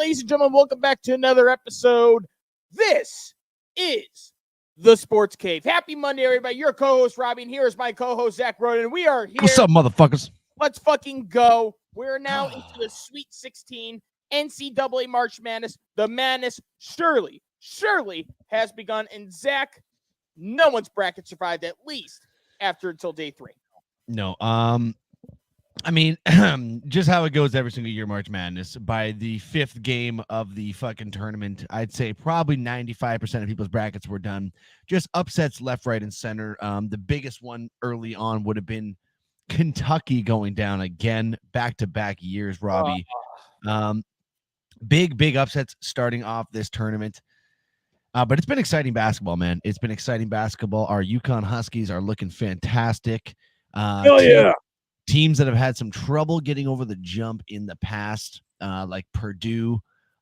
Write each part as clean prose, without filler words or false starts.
ladies and gentlemen, welcome back to another episode. This is the Sports Cave. Happy Monday, everybody. Your co-host, Robbie, and here is my co-host, Zach Roden. We are here. What's up, motherfuckers? Let's fucking go. We're now into the Sweet 16 NCAA March Madness. The madness surely has begun. And Zach, no one's bracket survived at least until day 3. No, I mean, just how it goes every single year, March Madness. By the 5th game of the fucking tournament, I'd say probably 95% of people's brackets were done. Just upsets left, right, and center. The biggest one early on would have been Kentucky going down again, back-to-back years, Robbie. Big upsets starting off this tournament. But it's been exciting basketball, man. It's been exciting basketball. Our UConn Huskies are looking fantastic. Hell yeah. Teams that have had some trouble getting over the jump in the past, like Purdue,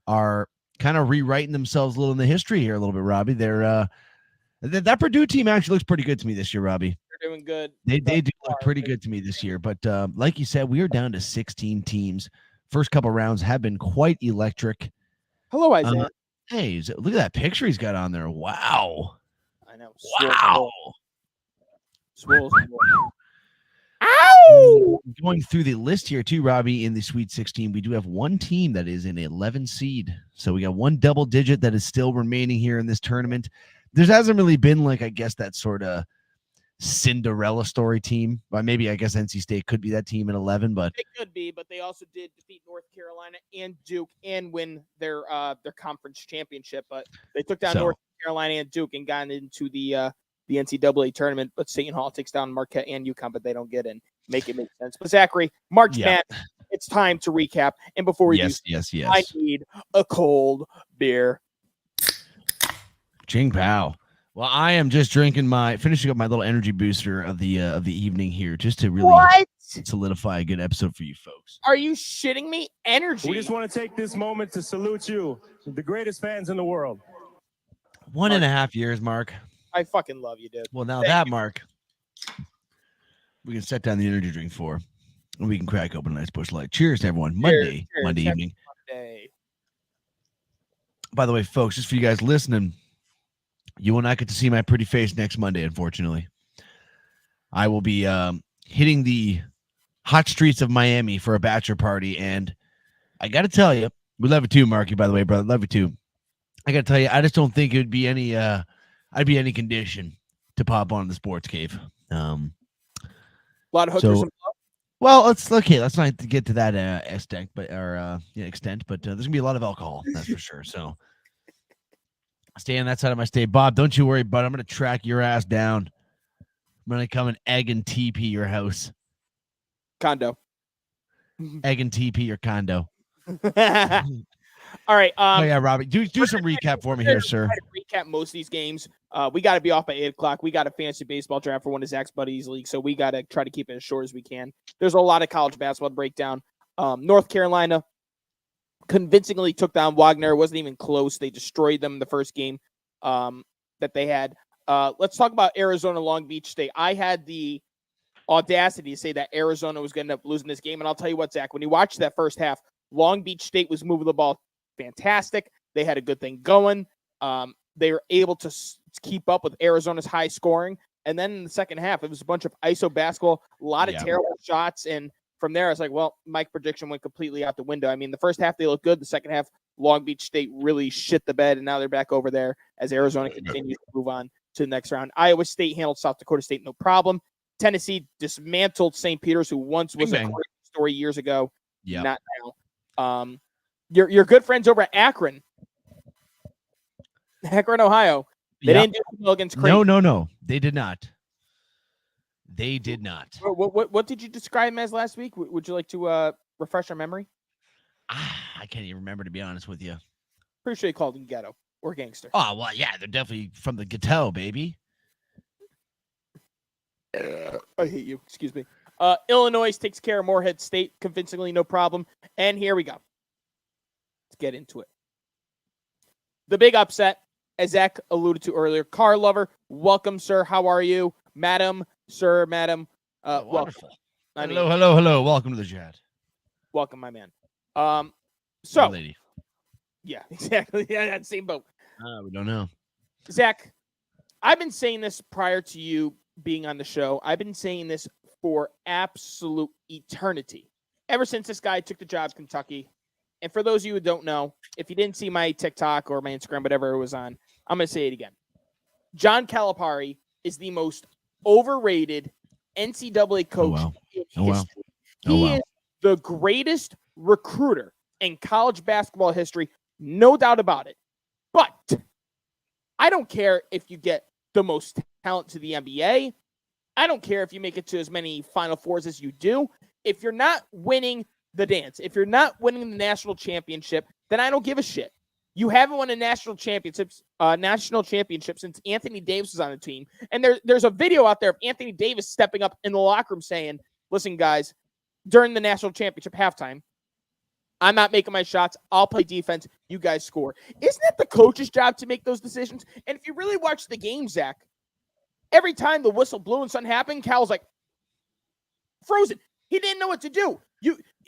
are kind of rewriting themselves a little in the history here a little bit, Robbie. They're that Purdue team actually looks pretty good to me this year, Robbie. They're doing good. They do look pretty good to me this year. But like you said, we are down to 16 teams. First couple rounds have been quite electric. Hello, Isaiah. Hey, look at that picture he's got on there. Wow. I know. Wow. Swole. Ow! Going through the list here too, Robbie, in the Sweet 16, we do have one team that is an 11 seed. So we got one double digit that is still remaining here in this tournament. There hasn't really been, like, I guess, that sort of Cinderella story team. But maybe, I guess, NC State could be that team at 11. But it could be, but they also did defeat North Carolina and Duke and win their conference championship. But they took down North Carolina and Duke and got into the NCAA tournament, but Seton Hall takes down Marquette and UConn, but they don't get in. Make it make sense. But Zachary, March Madness, it's time to recap. And before we do, I need a cold beer. Ching Pow. Well, I am just finishing up my little energy booster of the evening here, just to really solidify a good episode for you folks. Are you shitting me? Energy. We just want to take this moment to salute you, the greatest fans in the world. 1.5 years, Mark. I fucking love you, dude. Well, now Mark, we can set down the energy drink for, and we can crack open a nice Busch Light. Cheers to everyone. Monday evening. Monday. By the way, folks, just for you guys listening, you will not get to see my pretty face next Monday, unfortunately. I will be hitting the hot streets of Miami for a bachelor party, and I got to tell you, we love you too, Marky, by the way, brother. Love you too. I got to tell you, I just don't think it would be any I'd be any condition to pop on the Sports Cave. A lot of hookers. Well, let's not get to that extent, but there's gonna be a lot of alcohol, that's for sure. So stay on that side of my state, Bob. Don't you worry, bud. I'm gonna track your ass down. I'm gonna come and egg and TP your house. Condo. Egg and TP your condo. All right. Robbie, do some recap for me here, sir. Recap most of these games. We got to be off by 8 o'clock. We got a fantasy baseball draft for one of Zach's buddies' league, so we got to try to keep it as short as we can. There's a lot of college basketball to break down. North Carolina convincingly took down Wagner. It wasn't even close. They destroyed them in the first game that they had. Let's talk about Arizona Long Beach State. I had the audacity to say that Arizona was going to end up losing this game, and I'll tell you what, Zach, when you watch that first half, Long Beach State was moving the ball fantastic. They had a good thing going. They were able to keep up with Arizona's high scoring. And then in the second half, it was a bunch of ISO basketball, a lot of terrible shots. And from there, I was like, well, my prediction went completely out the window. I mean, the first half, they looked good. The second half, Long Beach State really shit the bed. And now they're back over there as Arizona continues to move on to the next round. Iowa State handled South Dakota State, no problem. Tennessee dismantled St. Peter's, who once was a great story years ago. Not now. Your good friends over at Akron, Ohio. They didn't do well against Creighton. No. They did not. What did you describe them as last week? Would you like to refresh our memory? I can't even remember, to be honest with you. Pretty sure you called them ghetto or gangster. Oh, well, yeah, they're definitely from the ghetto, baby. I hate you. Excuse me. Illinois takes care of Morehead State convincingly, no problem. And here we go. Let's get into it. The big upset, as Zach alluded to earlier, car lover, welcome, sir. How are you? Madam, sir, madam. Wonderful. Welcome. Hello. Welcome to the chat. Welcome, my man. So, lady. Yeah, exactly. Yeah, that same boat. We don't know. Zach, I've been saying this prior to you being on the show. I've been saying this for absolute eternity. Ever since this guy took the job in Kentucky. And for those of you who don't know, if you didn't see my TikTok or my Instagram, whatever it was on, I'm going to say it again. John Calipari is the most overrated NCAA coach in history. He is the greatest recruiter in college basketball history, no doubt about it. But I don't care if you get the most talent to the NBA. I don't care if you make it to as many Final Fours as you do. If you're not winning the dance, if you're not winning the national championship, then I don't give a shit. You haven't won a national championship since Anthony Davis was on the team. And there's a video out there of Anthony Davis stepping up in the locker room saying, listen, guys, during the national championship halftime, I'm not making my shots. I'll play defense. You guys score. Isn't it the coach's job to make those decisions? And if you really watch the game, Zach, every time the whistle blew and something happened, Cal's like frozen. He didn't know what to do.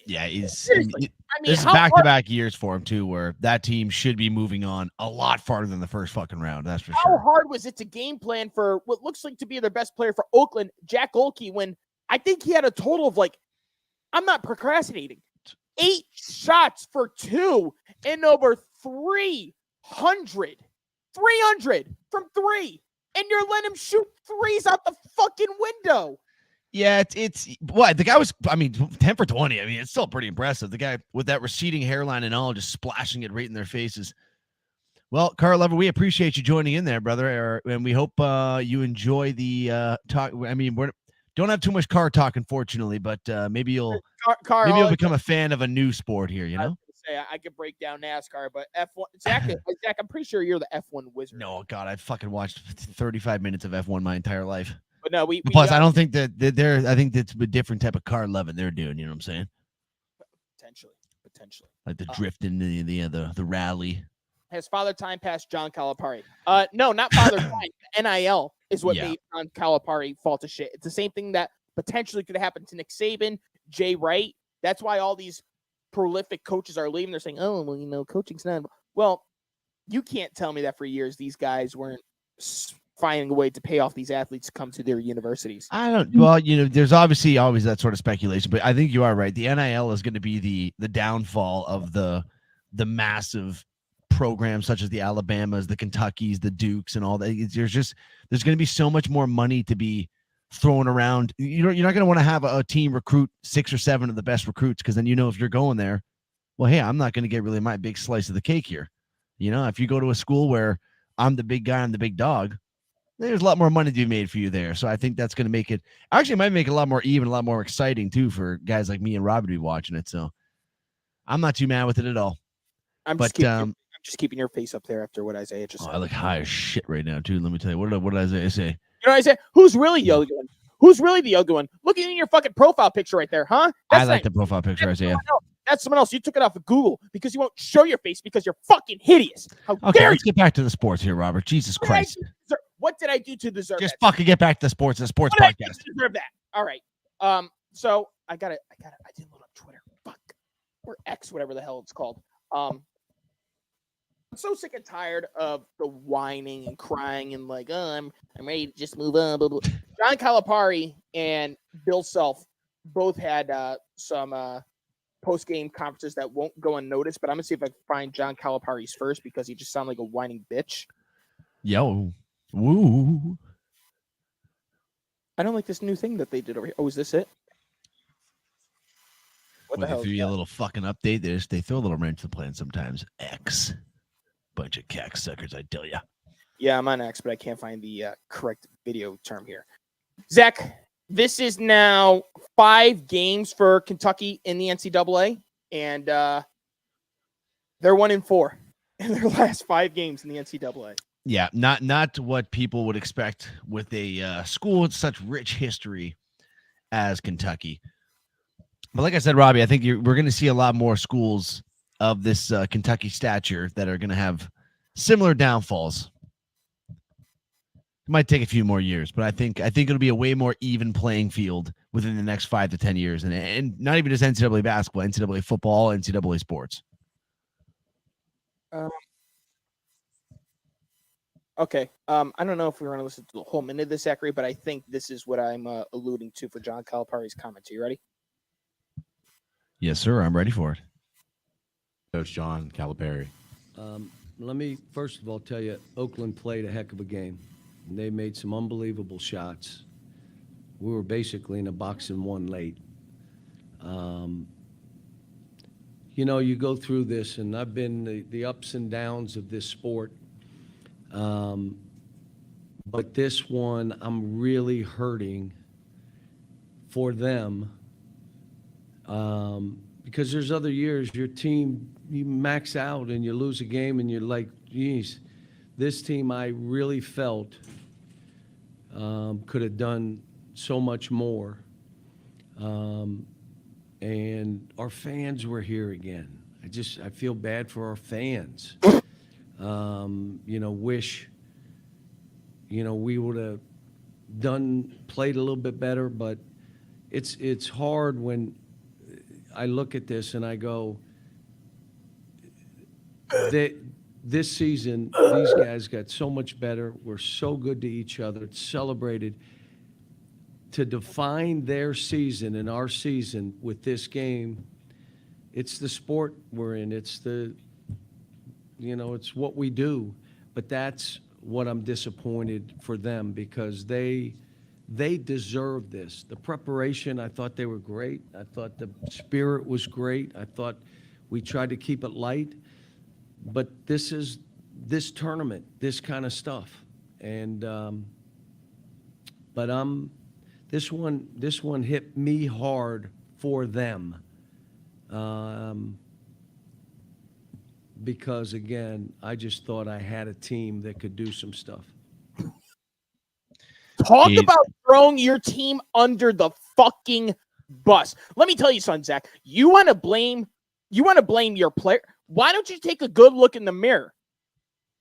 This is back-to-back years for him too, where that team should be moving on a lot farther than the first fucking round. That's for sure. How hard was it to game plan for what looks like to be their best player for Oakland, Jack Golke, when I think he had a total of I'm not procrastinating, 8 shots for 2 and over 300 from 3, and you're letting him shoot threes out the fucking window. Yeah, it's what the guy was. 10 for 20. I mean, it's still pretty impressive. The guy with that receding hairline and all, just splashing it right in their faces. Well, Carl Lover, we appreciate you joining in there, brother, and we hope you enjoy the talk. I mean, we don't have too much car talk, unfortunately, but maybe you'll become a fan of a new sport here. You know, I could break down NASCAR, but F1. Zach, I'm pretty sure you're the F1 wizard. No, God, I fucking watched 35 minutes of F1 my entire life. But no, plus I don't think that they're. I think that's a different type of car loving they're doing. You know what I'm saying? Potentially. Like the drifting, the rally. Has Father Time passed John Calipari? No, not Father Time. NIL is what made John Calipari fall to shit. It's the same thing that potentially could happen to Nick Saban, Jay Wright. That's why all these prolific coaches are leaving. They're saying, "Oh, well, coaching's not." Well, you can't tell me that for years these guys weren't finding a way to pay off these athletes to come to their universities. Well, there's obviously always that sort of speculation, but I think you are right. The NIL is going to be the downfall of the massive programs such as the Alabamas, the Kentuckys, the Dukes, and all that. There's going to be so much more money to be thrown around. You're not going to want to have a team recruit 6 or 7 of the best recruits, because then if you're going there, well, hey, I'm not going to get really my big slice of the cake here. If you go to a school where I'm the big guy, I'm the big dog, there's a lot more money to be made for you there. So I think that's going to make it might make it a lot more even, a lot more exciting too for guys like me and Robbie to be watching it. So I'm not too mad with it at all. I'm just keeping your face up there after what Isaiah just said. I look high as shit right now too. Let me tell you, what did Isaiah say? Isaiah, who's really the ugly one? Who's really the ugly one? Look at your fucking profile picture right there, huh? I like the profile picture, Isaiah. That's someone else. You took it off of Google because you won't show your face because you're fucking hideous. Okay, let's get back to the sports here, Robert. Jesus Christ. What did I do to deserve Just that? fucking get back to the sports. The sports podcast. I deserve that. All right. So I didn't load up Twitter. Fuck. Or X, whatever the hell it's called. I'm so sick and tired of the whining and crying and I'm ready to just move on. Blah, blah. John Calipari and Bill Self both had some post-game conferences that won't go unnoticed, but I'm gonna see if I can find John Calipari's first because he just sounded like a whining bitch. Yo. Woo. I don't like this new thing that they did over here. Oh, is this it? What the hell? If you get a little fucking update, they throw a little wrench to the plan sometimes. X. Bunch of cacksuckers, I tell ya. Yeah, I'm on X, but I can't find the correct video term here. Zach, this is now 5 games for Kentucky in the NCAA, and they're 1-4 in their last 5 games in the NCAA. Yeah, not what people would expect with a school with such rich history as Kentucky. But like I said, Robbie, I think we're going to see a lot more schools of this Kentucky stature that are going to have similar downfalls. It might take a few more years, but I think it'll be a way more even playing field within the next 5 to 10 years, and not even just NCAA basketball, NCAA football, NCAA sports. Okay. I don't know if we're going to listen to the whole minute of this, Zachary, but I think this is what I'm alluding to for John Calipari's comments. Are you ready? Yes, sir. I'm ready for it. Coach John Calipari. Let me first of all tell you, Oakland played a heck of a game. And they made some unbelievable shots. We were basically in a box and one late. You know, you go through this, and I've been the ups and downs of this sport. But this one, I'm really hurting for them because there's other years your team, you max out and you lose a game and you're like, geez, this team I really felt could have done so much more. And our fans were here again. I feel bad for our fans. You know, wish, you know, we would have played a little bit better, but it's hard when I look at this and I go, this season, these guys got so much better. We're so good to each other. It's celebrated. To define their season and our season with this game, it's the sport we're in. It's it's what we do. But that's what I'm disappointed for them because they deserve this. The preparation, I thought they were great. I thought the spirit was great. I thought we tried to keep it light. But this is this tournament, this kind of stuff. And this one hit me hard for them. Because again, I just thought I had a team that could do some stuff. Talk about throwing your team under the fucking bus. Let me tell you something, Zach. You want to blame your player. Why don't you take a good look in the mirror?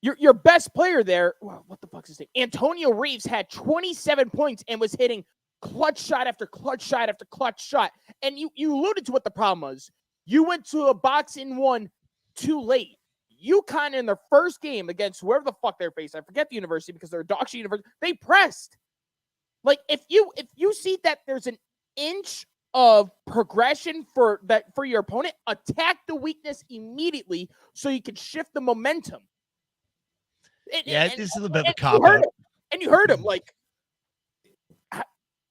Your best player there, well, what the fuck's his name? Antonio Reeves had 27 points and was hitting clutch shot after clutch shot after clutch shot. And you alluded to what the problem was. You went to a box in one too late. UConn in their first game against whoever the fuck they're facing, I forget the university because they're a dog shit university, they pressed. Like if you see that there's an inch of progression for your opponent, attack the weakness immediately so you can shift the momentum. This is a little bit of a cop-out. And you heard him, like,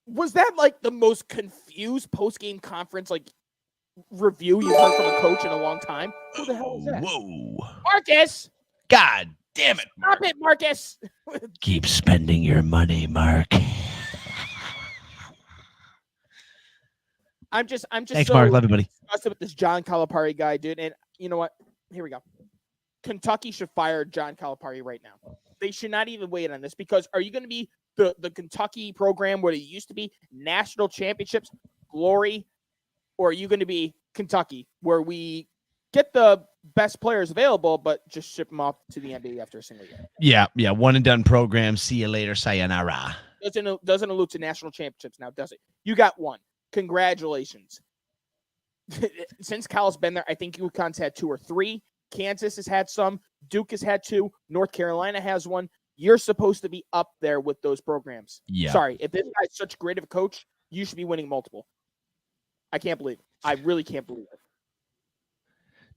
was that like the most confused post-game conference like review you've heard from a coach in a long time? Who the hell is that? Whoa. Marcus! God damn it. Stop it, Marcus! Keep spending your money, Mark. I'm just Thanks, so Mark. Love you, buddy. disgusted with this John Calipari guy, dude. And you know what? Here we go. Kentucky should fire John Calipari right now. They should not even wait on this because are you going to be the Kentucky program where it used to be national championships, glory, or are you going to be Kentucky where we get the best players available but just ship them off to the NBA after a single year? Yeah. One and done program. See you later. Sayonara. Doesn't allude to national championships now, does it? You got one. Congratulations. Since Cal's been there, I think UConn's had 2 or 3. Kansas has had some. Duke has had 2. North Carolina has 1. You're supposed to be up there with those programs. Yeah. Sorry, if this guy's such great of a coach, you should be winning multiple. I can't believe it. I really can't believe it.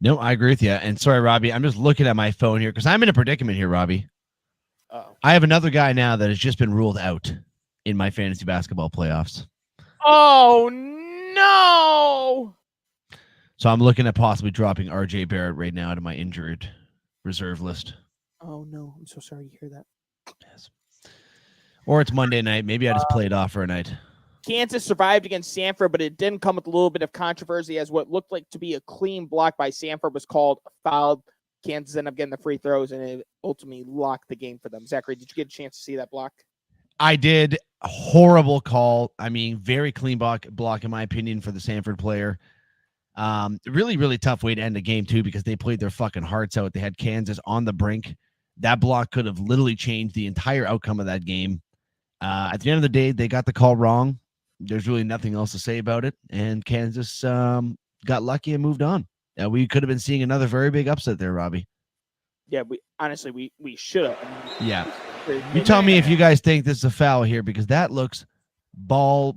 No, I agree with you. And sorry, Robbie, I'm just looking at my phone here because I'm in a predicament here, Robbie. Uh-oh. I have another guy now that has just been ruled out in my fantasy basketball playoffs. Oh, no. So I'm looking at possibly dropping RJ Barrett right now out of my injured reserve list. Oh, no. I'm so sorry to hear that. Yes. Or it's Monday night. Maybe I just play it off for a night. Kansas survived against Sanford, but it didn't come with a little bit of controversy as what looked like to be a clean block by Sanford was called a foul. Kansas ended up getting the free throws, and it ultimately locked the game for them. Zachary, did you get a chance to see that block? I did. Horrible call. I mean, very clean block in my opinion for the Sanford player. Really, really tough way to end the game too because they played their fucking hearts out. They had Kansas on the brink. That block could have literally changed the entire outcome of that game. At the end of the day, they got the call wrong. There's really nothing else to say about it. And Kansas got lucky and moved on. We could have been seeing another very big upset there, Robbie. Yeah, we should have. Yeah. You tell me if you guys think this is a foul here, because that looks ball.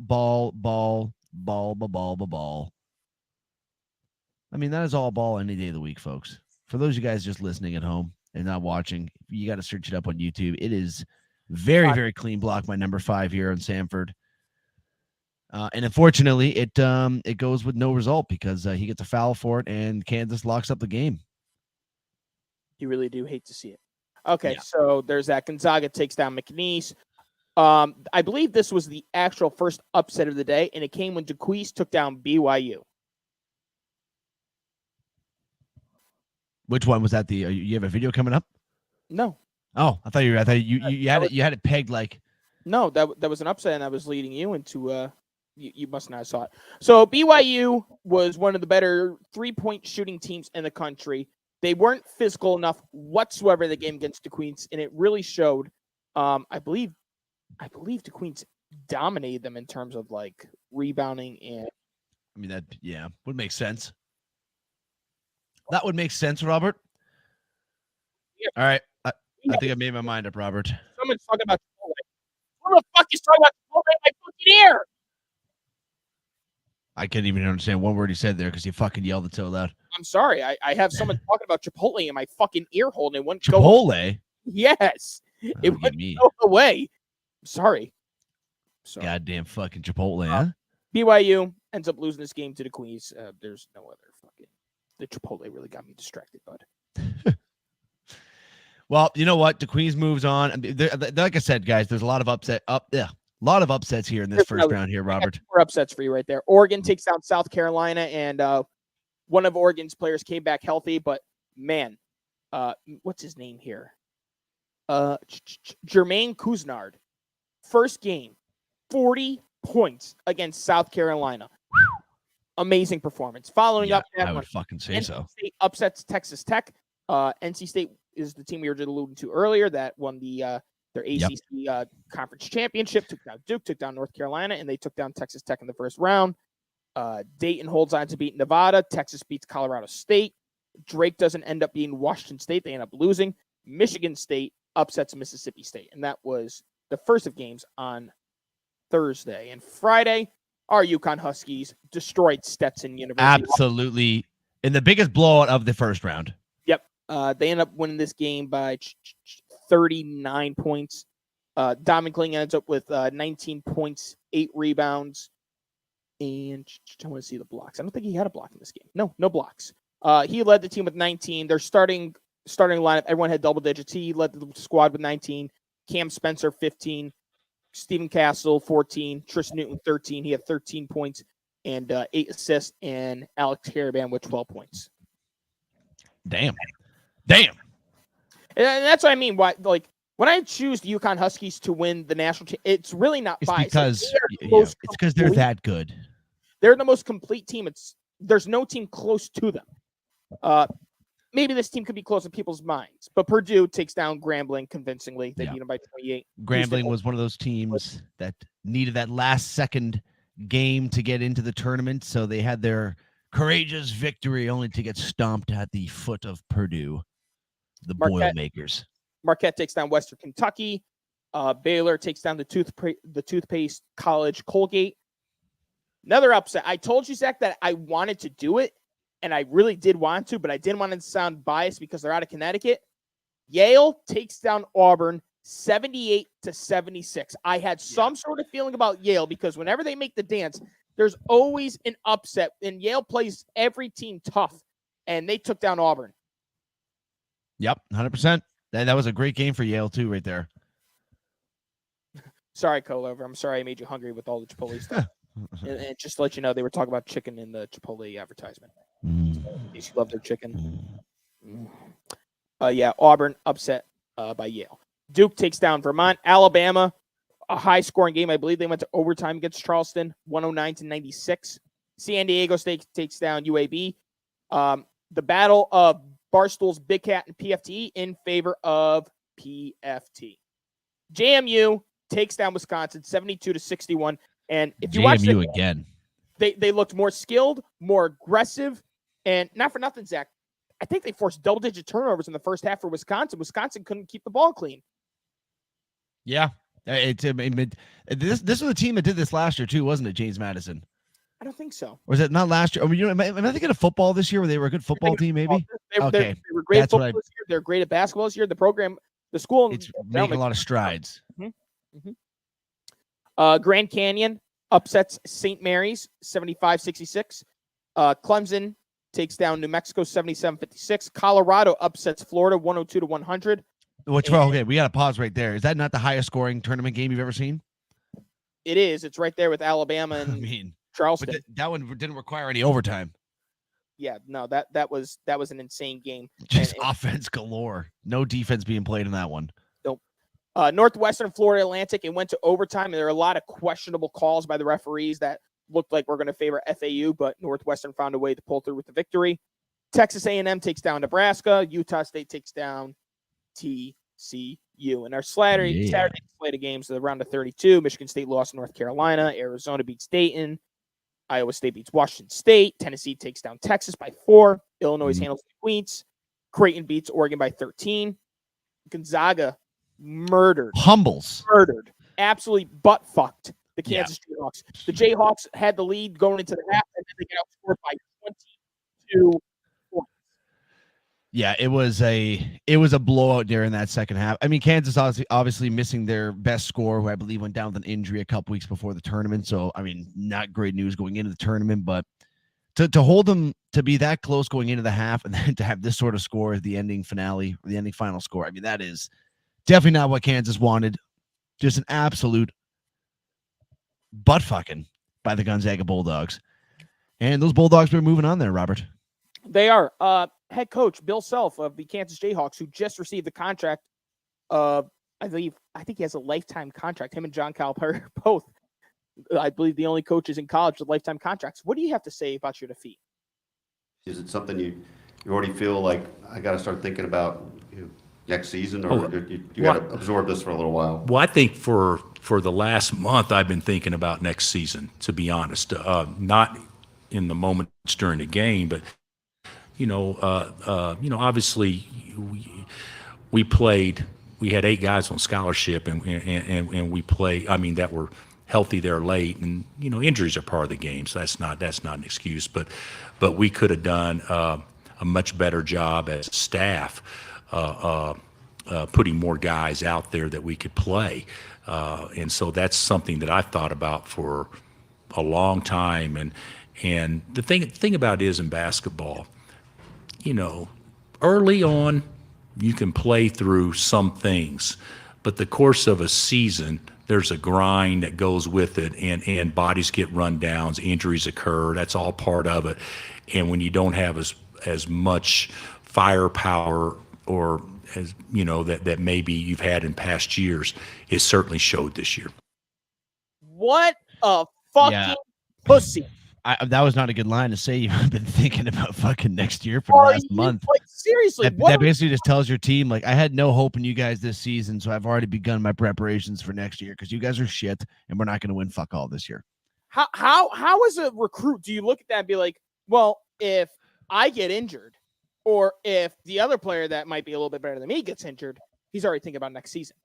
I mean, that is all ball any day of the week, folks. For those of you guys just listening at home and not watching, you got to search it up on YouTube. It is very, very clean block by number 5 here on Sanford. And unfortunately, it goes with no result because he gets a foul for it, and Kansas locks up the game. You really do hate to see it. Okay, Yeah. so there's that. Gonzaga takes down McNeese. I believe this was the actual first upset of the day, and it came when DeQueese took down BYU. Which one was that? You have a video coming up? No. Oh, I thought you had it pegged like. No, that was an upset, and I was leading you into you must not have saw it. So BYU was one of the better 3-point shooting teams in the country. They weren't physical enough whatsoever in the game against DeQueens, and it really showed. I believe DeQueens dominated them in terms of like rebounding and. I mean, that would make sense. That would make sense, Robert. Yeah. All right, I think I made my mind up, Robert. Someone's talking about Chipotle. Who the fuck is talking about Chipotle in my fucking ear? I couldn't even understand one word he said there because he fucking yelled it so loud. I'm sorry. I have someone talking about Chipotle in my fucking ear hole, and it wouldn't Chipotle? go. Yes. It Get wouldn't me. go away. I'm sorry. Goddamn fucking Chipotle, huh? BYU ends up losing this game to the Queens. There's no other fucking. The Chipotle really got me distracted, bud. Well, you know what? DeQueens moves on. Like I said, guys, there's a lot of upsets here in this first round here, Robert. 4 upsets for you right there. Oregon takes down South Carolina, and one of Oregon's players came back healthy, but man, what's his name here? Jermaine Couisnard. First game, 40 points against South Carolina. Amazing performance. Following up, I would fucking say so. NC State upsets Texas Tech. NC State is the team we were just alluding to earlier that won their ACC conference championship. Took down Duke, took down North Carolina, and they took down Texas Tech in the first round. Dayton holds on to beat Nevada. Texas beats Colorado State. Drake doesn't end up beating Washington State. They end up losing. Michigan State upsets Mississippi State, and that was the first of games on Thursday. And Friday, our UConn Huskies destroyed Stetson University. Absolutely. In the biggest blowout of the first round. Yep. They end up winning this game by 39 points. Dominic Kling ends up with 19 points, 8 rebounds, and I want to see the blocks. I don't think he had a block in this game. No blocks. He led the team with 19. Their starting lineup, everyone had double digits. He led the squad with 19. Cam Spencer, 15. Stephen Castle, 14. Tristan Newton, 13. He had 13 points and 8 assists. And Alex Caravan with 12 points. Damn. And that's what I mean. Why, like, when I choose the UConn Huskies to win the national it's really not biased. It's because they're that good. They're the most complete team. There's no team close to them. Maybe this team could be close in people's minds, but Purdue takes down Grambling convincingly. They beat them by 28. Grambling was one of those teams that needed that last second game to get into the tournament, so they had their courageous victory only to get stomped at the foot of Purdue, the Boilermakers. Marquette takes down Western Kentucky. Baylor takes down the toothpaste college Colgate. Another upset. I told you, Zach, that I wanted to do it, and I really did want to, but I didn't want to sound biased because they're out of Connecticut. Yale takes down Auburn 78-76. I had some sort of feeling about Yale because whenever they make the dance, there's always an upset, and Yale plays every team tough, and they took down Auburn. Yep, 100%. That was a great game for Yale, too, right there. Sorry, Colover. I'm sorry I made you hungry with all the Chipotle stuff. and just to let you know, they were talking about chicken in the Chipotle advertisement. In case you love their chicken. Auburn upset by Yale. Duke takes down Vermont. Alabama, a high-scoring game. I believe they went to overtime against Charleston, 109-96. San Diego State takes down UAB. The battle of Barstool's Big Cat and PFT in favor of PFT. JMU takes down Wisconsin 72-61. And if you watch JMU again, they looked more skilled, more aggressive, and not for nothing, Zach. I think they forced double-digit turnovers in the first half for Wisconsin. Wisconsin couldn't keep the ball clean. Yeah. This was a team that did this last year too, wasn't it, James Madison? I don't think so. Or was it not last year? Am I thinking of football this year where they were a good football team, maybe? They Okay. they were great at That's what football this year. They're great at basketball this year. The program, the school, It's making a lot of strides. Grand Canyon upsets St. Mary's 75-66. Clemson takes down New Mexico 77-56. Colorado upsets Florida 102-100. Okay, we got to pause right there. Is that not the highest scoring tournament game you've ever seen? It is. It's right there with Alabama and Charleston. But that one didn't require any overtime. Yeah, no, that was an insane game. Just offense galore. No defense being played in that one. Nope. Northwestern Florida Atlantic, it went to overtime, and there are a lot of questionable calls by the referees that looked like we're going to favor FAU, but Northwestern found a way to pull through with the victory. Texas A&M takes down Nebraska. Utah State takes down TCU. And our Saturday slate of games, the round of 32, Michigan State lost to North Carolina. Arizona beats Dayton. Iowa State beats Washington State. Tennessee takes down Texas by 4. Illinois handles the Queens. Creighton beats Oregon by 13. Gonzaga murdered. Absolutely butt-fucked the Kansas Jayhawks. The Jayhawks had the lead going into the half, and then they got outscored by 22 points. Yeah, it was a blowout during that second half. I mean, Kansas obviously missing their best scorer, who I believe went down with an injury a couple weeks before the tournament. So, I mean, not great news going into the tournament, but to hold them to be that close going into the half and then to have this sort of score as the ending finale, or the ending final score, I mean, that is definitely not what Kansas wanted. Just an absolute butt fucking by the Gonzaga Bulldogs. And those Bulldogs are moving on there, Robert. They are. Head coach Bill Self of the Kansas Jayhawks, who just received the contract of, I think he has a lifetime contract. Him and John Calipari both, I believe, the only coaches in college with lifetime contracts. What do you have to say about your defeat? Is it something you already feel like I got to start thinking about next season, or you got to absorb this for a little while? Well, I think for the last month, I've been thinking about next season, to be honest. Not in the moments during the game, but obviously we played. We had 8 guys on scholarship, and we played. I mean, that were healthy there late, and injuries are part of the game, so that's not an excuse. But we could have done a much better job as a staff, putting more guys out there that we could play, and so that's something that I've thought about for a long time. And the thing about it is, in basketball, early on, you can play through some things, but the course of a season, there's a grind that goes with it, and bodies get run downs, injuries occur. That's all part of it. And when you don't have as much firepower, or as that maybe you've had in past years, it certainly showed this year. What a fucking pussy. That was not a good line to say. You've been thinking about fucking next year for the last month. Like, seriously, that basically just tells your team, like, I had no hope in you guys this season, so I've already begun my preparations for next year because you guys are shit and we're not going to win fuck all this year. How as a recruit do you look at that and be like, well, if I get injured, or if the other player that might be a little bit better than me gets injured, he's already thinking about next season?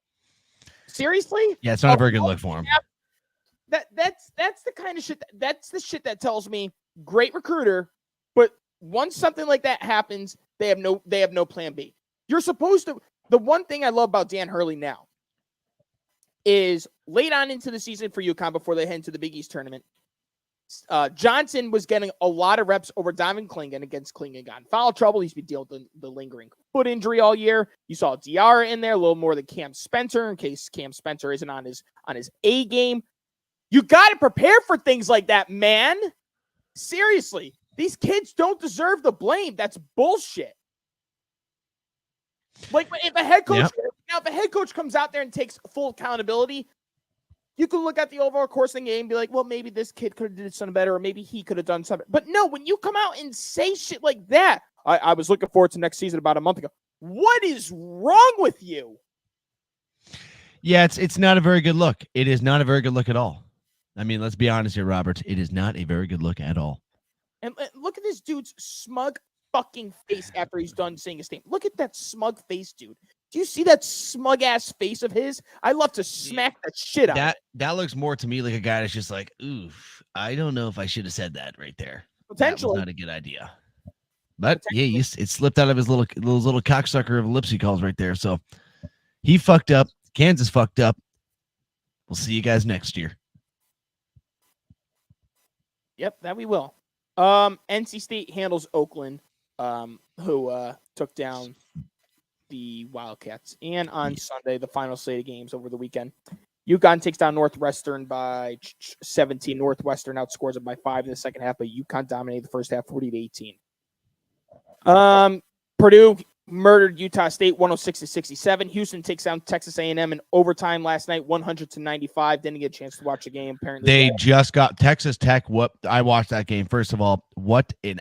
Seriously? Yeah, it's not a very good look for him. That's the kind of shit that's the shit that tells me great recruiter, but once something like that happens, they have no plan B. You're supposed to. The one thing I love about Dan Hurley now is late on into the season for UConn before they head into the Big East tournament, Johnson was getting a lot of reps over Donovan Clingan against Clingan got in foul trouble. He's been dealing with the lingering foot injury all year. You saw Diarra in there a little more than Cam Spencer in case Cam Spencer isn't on his A game. You got to prepare for things like that, man. Seriously, these kids don't deserve the blame. That's bullshit. Like, if a head coach, now if a head coach comes out there and takes full accountability, you could look at the overall course of the game and be like, well, maybe this kid could have done something better, or maybe he could have done something. But no, when you come out and say shit like that, I was looking forward to next season about a month ago. What is wrong with you? Yeah, it's not a very good look. It is not a very good look at all. I mean, let's be honest here, Robert. It is not a very good look at all. And look at this dude's smug fucking face after he's done saying his name. Look at that smug face, dude. Do you see that smug ass face of his? I love to smack that shit out of it. That looks more to me like a guy that's just like, oof, I don't know if I should have said that right there. That was Potentially. not a good idea. But yeah, it slipped out of his little cocksucker of lips he calls right there. So he fucked up. Kansas fucked up. We'll see you guys next year. Yep, that we will. NC State handles Oakland, who took down the Wildcats. And on Sunday, the final slate of games over the weekend, UConn takes down Northwestern by 17. Northwestern outscores it by 5 in the second half, but UConn dominated the first half 40-18. Purdue murdered Utah State 106-67. Houston takes down Texas A&M in overtime last night 100-95. Didn't get a chance to watch the game. Apparently, they just got Texas Tech. What I watched that game. First of all, what an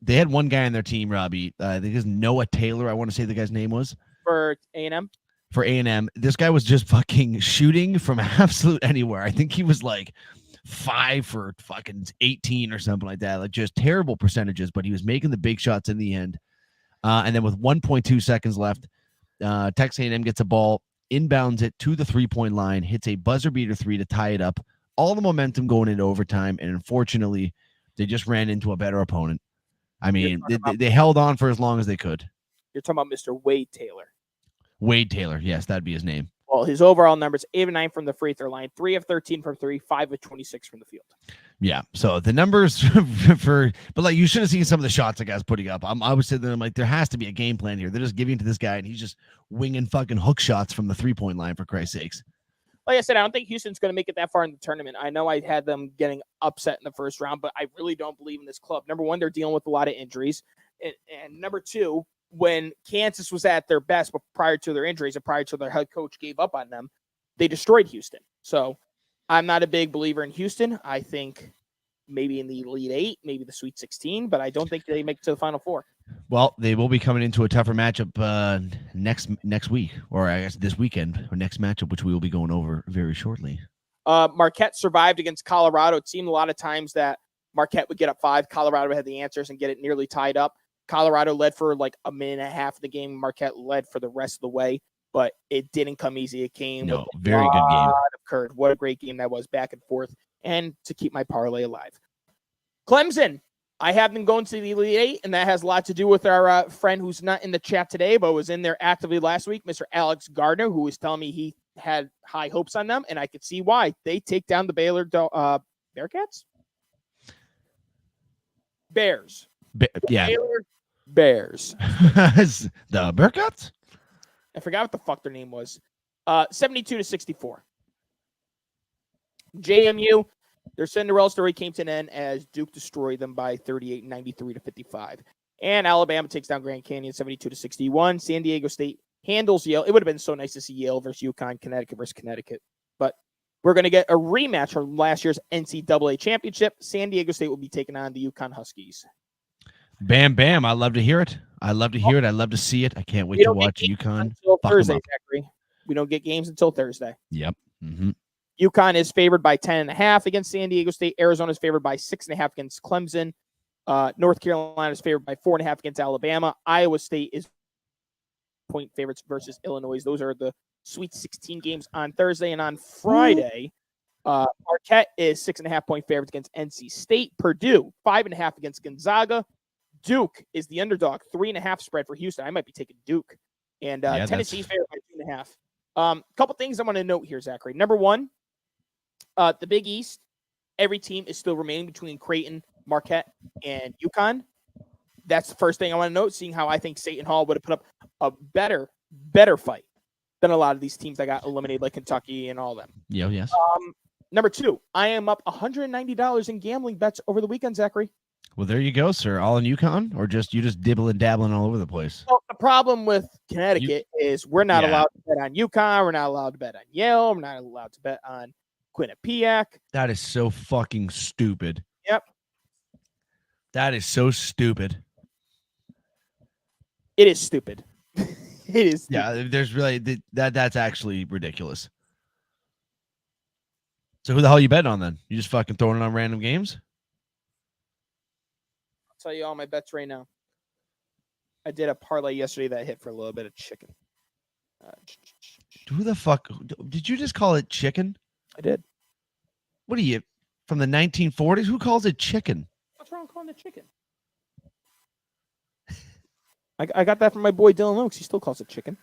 they had one guy on their team, Robbie. I think it's Noah Taylor. I want to say the guy's name was for A&M. For A&M, this guy was just fucking shooting from absolute anywhere. I think he was like 5 for fucking 18 or something like that. Like just terrible percentages, but he was making the big shots in the end. And then with 1.2 seconds left, Texas A&M gets a ball, inbounds it to the 3-point line, hits a buzzer beater 3 to tie it up. All the momentum going into overtime, and unfortunately, they just ran into a better opponent. I mean, they held on for as long as they could. You're talking about Mr. Wade Taylor. Wade Taylor, yes, that'd be his name. Well, his overall numbers: 8 of 9 from the free throw line, 3 of 13 from 3, 5 of 26 from the field. Yeah, so the numbers but like you should have seen some of the shots the guy's putting up. I was sitting there, I'm like, there has to be a game plan here. They're just giving it to this guy, and he's just winging fucking hook shots from the 3-point line, for Christ's sakes. Like I said, I don't think Houston's going to make it that far in the tournament. I know I had them getting upset in the first round, but I really don't believe in this club. Number one, they're dealing with a lot of injuries, and number two, when Kansas was at their best, but prior to their injuries and prior to their head coach gave up on them, they destroyed Houston. So I'm not a big believer in Houston. I think maybe in the Elite 8, maybe the Sweet 16, but I don't think they make it to the Final Four. Well, they will be coming into a tougher matchup next week, or I guess this weekend, or next matchup, which we will be going over very shortly. Marquette survived against Colorado. It seemed a lot of times that Marquette would get up 5. Colorado had the answers and get it nearly tied up. Colorado led for like a minute and a half of the game. Marquette led for the rest of the way, but it didn't come easy. It came with very good game. What a great game that was, back and forth, and to keep my parlay alive. Clemson, I have them going to the Elite 8, and that has a lot to do with our friend who's not in the chat today, but was in there actively last week, Mr. Alex Gardner, who was telling me he had high hopes on them, and I could see why. They take down the Baylor Bearcats? Bears. Yeah. Baylor Bears. The Bearcats? I forgot what the fuck their name was. 72-64. JMU, their Cinderella story came to an end as Duke destroyed them by 38, 93-55. And Alabama takes down Grand Canyon 72-61. San Diego State handles Yale. It would have been so nice to see Yale versus UConn, Connecticut versus Connecticut. But we're going to get a rematch from last year's NCAA championship. San Diego State will be taking on the UConn Huskies. Bam, bam. I love to hear it. I love to hear it. I love to see it. I can't wait to watch UConn. Until Thursday, Zachary. We don't get games until Thursday. Yep. Mm-hmm. UConn is favored by 10.5 against San Diego State. Arizona is favored by 6.5 against Clemson. North Carolina is favored by 4.5 against Alabama. Iowa State is point favorites versus Illinois. Those are the Sweet 16 games on Thursday. And on Friday, Marquette is 6.5 point favorites against NC State. Purdue, 5.5 against Gonzaga. Duke is the underdog, 3.5 spread for Houston. I might be taking Duke. And Tennessee's favored by 2.5. Couple things I want to note here, Zachary. Number one, the Big East, every team is still remaining between Creighton, Marquette, and UConn. That's the first thing I want to note, seeing how I think Seton Hall would have put up a better fight than a lot of these teams that got eliminated, like Kentucky and all of them. Yeah, yes. Number two, I am up $190 in gambling bets over the weekend, Zachary. Well, there you go, sir. All in UConn, or you just dibbling dabbling all over the place? Well, the problem with Connecticut is we're not allowed to bet on UConn. We're not allowed to bet on Yale. We're not allowed to bet on Quinnipiac. That is so fucking stupid. Yep. That is so stupid. It is stupid. It is. Stupid. Yeah, there's really that's actually ridiculous. So who the hell you betting on then? You just fucking throwing it on random games? I'll tell you all my bets right now. I did a parlay yesterday that hit for a little bit of chicken. Who the fuck did you just call it chicken? I did. What are you from the 1940s? Who calls it chicken? What's wrong with calling it chicken? I got that from my boy Dylan Oaks. He still calls it chicken.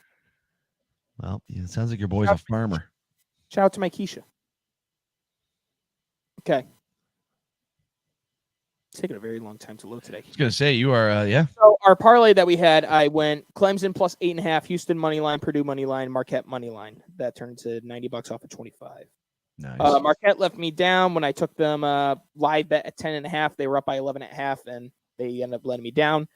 Well, it sounds like your boy's a farmer. Shout out to my Keisha. Okay. It's taking a very long time to load today. I was gonna say you are, yeah. So our parlay that we had, I went Clemson plus 8.5, Houston money line, Purdue money line, Marquette money line. That turned to $90 off of 25. Nice. Marquette left me down when I took them live bet at 10.5. They were up by 11.5, and they ended up letting me down.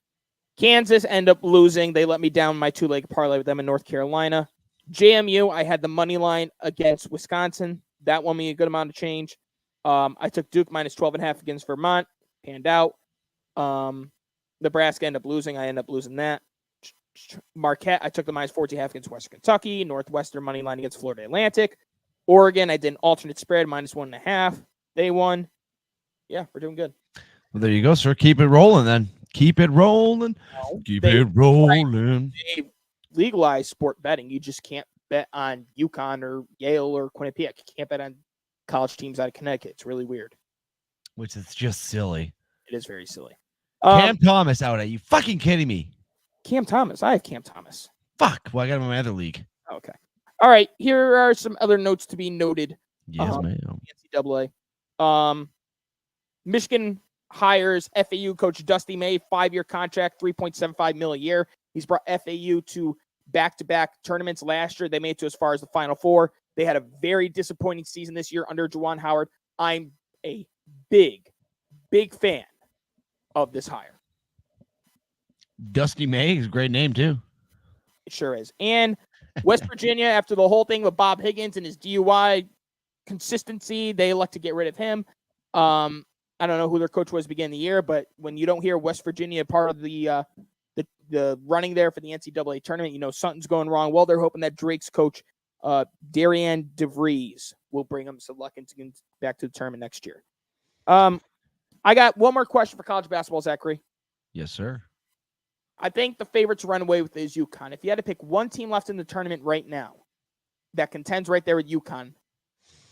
Kansas ended up losing. They let me down my 2-leg parlay with them in North Carolina. JMU, I had the money line against Wisconsin. That won me a good amount of change. I took Duke minus 12.5 against Vermont. Panned out. Nebraska ended up losing. I ended up losing that. Marquette, I took the minus 14.5 against Western Kentucky. Northwestern money line against Florida Atlantic. Oregon, I did an alternate spread minus 1.5. They won. Yeah, we're doing good. Well, there you go, sir. Keep it rolling then. Keep it rolling. Keep it rolling. They legalized sport betting. You just can't bet on UConn or Yale or Quinnipiac. You can't bet on college teams out of Connecticut. It's really weird. Which is just silly. It is very silly. Cam Thomas out. Are you fucking kidding me? Cam Thomas. I have Cam Thomas. Fuck. Well, I got him in my other league. Okay. All right. Here are some other notes to be noted. Yes, ma'am. NCAA. Michigan hires FAU coach Dusty May, 5-year contract, $3.75 million a year. He's brought FAU to back-to-back tournaments last year. They made it to as far as the Final Four. They had a very disappointing season this year under Juwan Howard. I'm a big fan of this hire. Dusty May is a great name, too. It sure is. And West Virginia, after the whole thing with Bob Higgins and his DUI consistency, they elect to get rid of him. I don't know who their coach was beginning of the year, but when you don't hear West Virginia part of the running there for the NCAA tournament, you know something's going wrong. Well, they're hoping that Drake's coach, Darian DeVries, will bring them some luck into back to the tournament next year. I got one more question for college basketball, Zachary. Yes, sir. I think the favorite to run away with is UConn. If you had to pick one team left in the tournament right now that contends right there with UConn,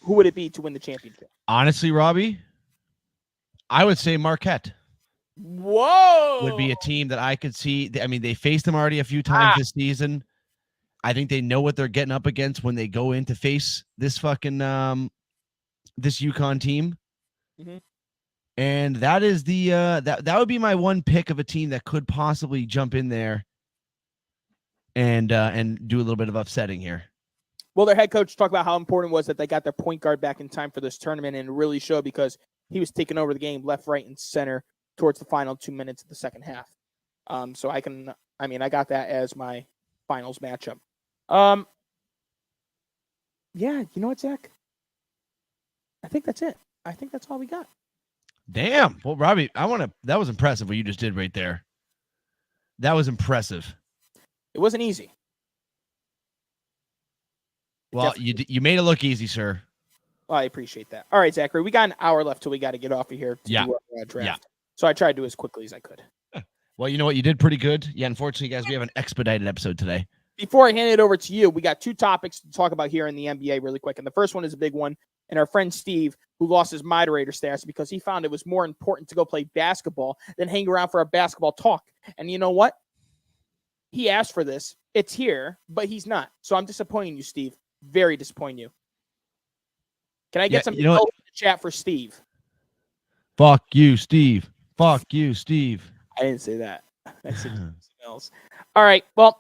who would it be to win the championship? Honestly, Robbie, I would say Marquette. Whoa! Would be a team that I could see. I mean, they faced them already a few times this season. I think they know what they're getting up against when they go in to face this fucking this UConn team. Mm-hmm. And that is the that would be my one pick of a team that could possibly jump in there and do a little bit of upsetting here. Well, their head coach talked about how important it was that they got their point guard back in time for this tournament, and it really showed because he was taking over the game left, right, and center towards the final 2 minutes of the second half. So I got that as my finals matchup. Yeah, you know what, Zach? I think that's it. I think that's all we got. Damn. Well, Robbie, that was impressive what you just did right there. That was impressive. It wasn't easy. Well, you made it look easy, sir. Well, I appreciate that. All right, Zachary, we got an hour left till we got to get off of here to do our draft. Yeah. So I tried to do as quickly as I could. Well, you know what? You did pretty good. Yeah, unfortunately, guys, we have an expedited episode today. Before I hand it over to you, we got two topics to talk about here in the NBA really quick. And the first one is a big one. And our friend Steve, who lost his moderator status because he found it was more important to go play basketball than hang around for a basketball talk. And you know what? He asked for this. It's here, but he's not. So I'm disappointing you, Steve. Very disappointing you. Can I get some in the chat for Steve? Fuck you, Steve. Fuck you, Steve. I didn't say that. I said something else. All right. Well,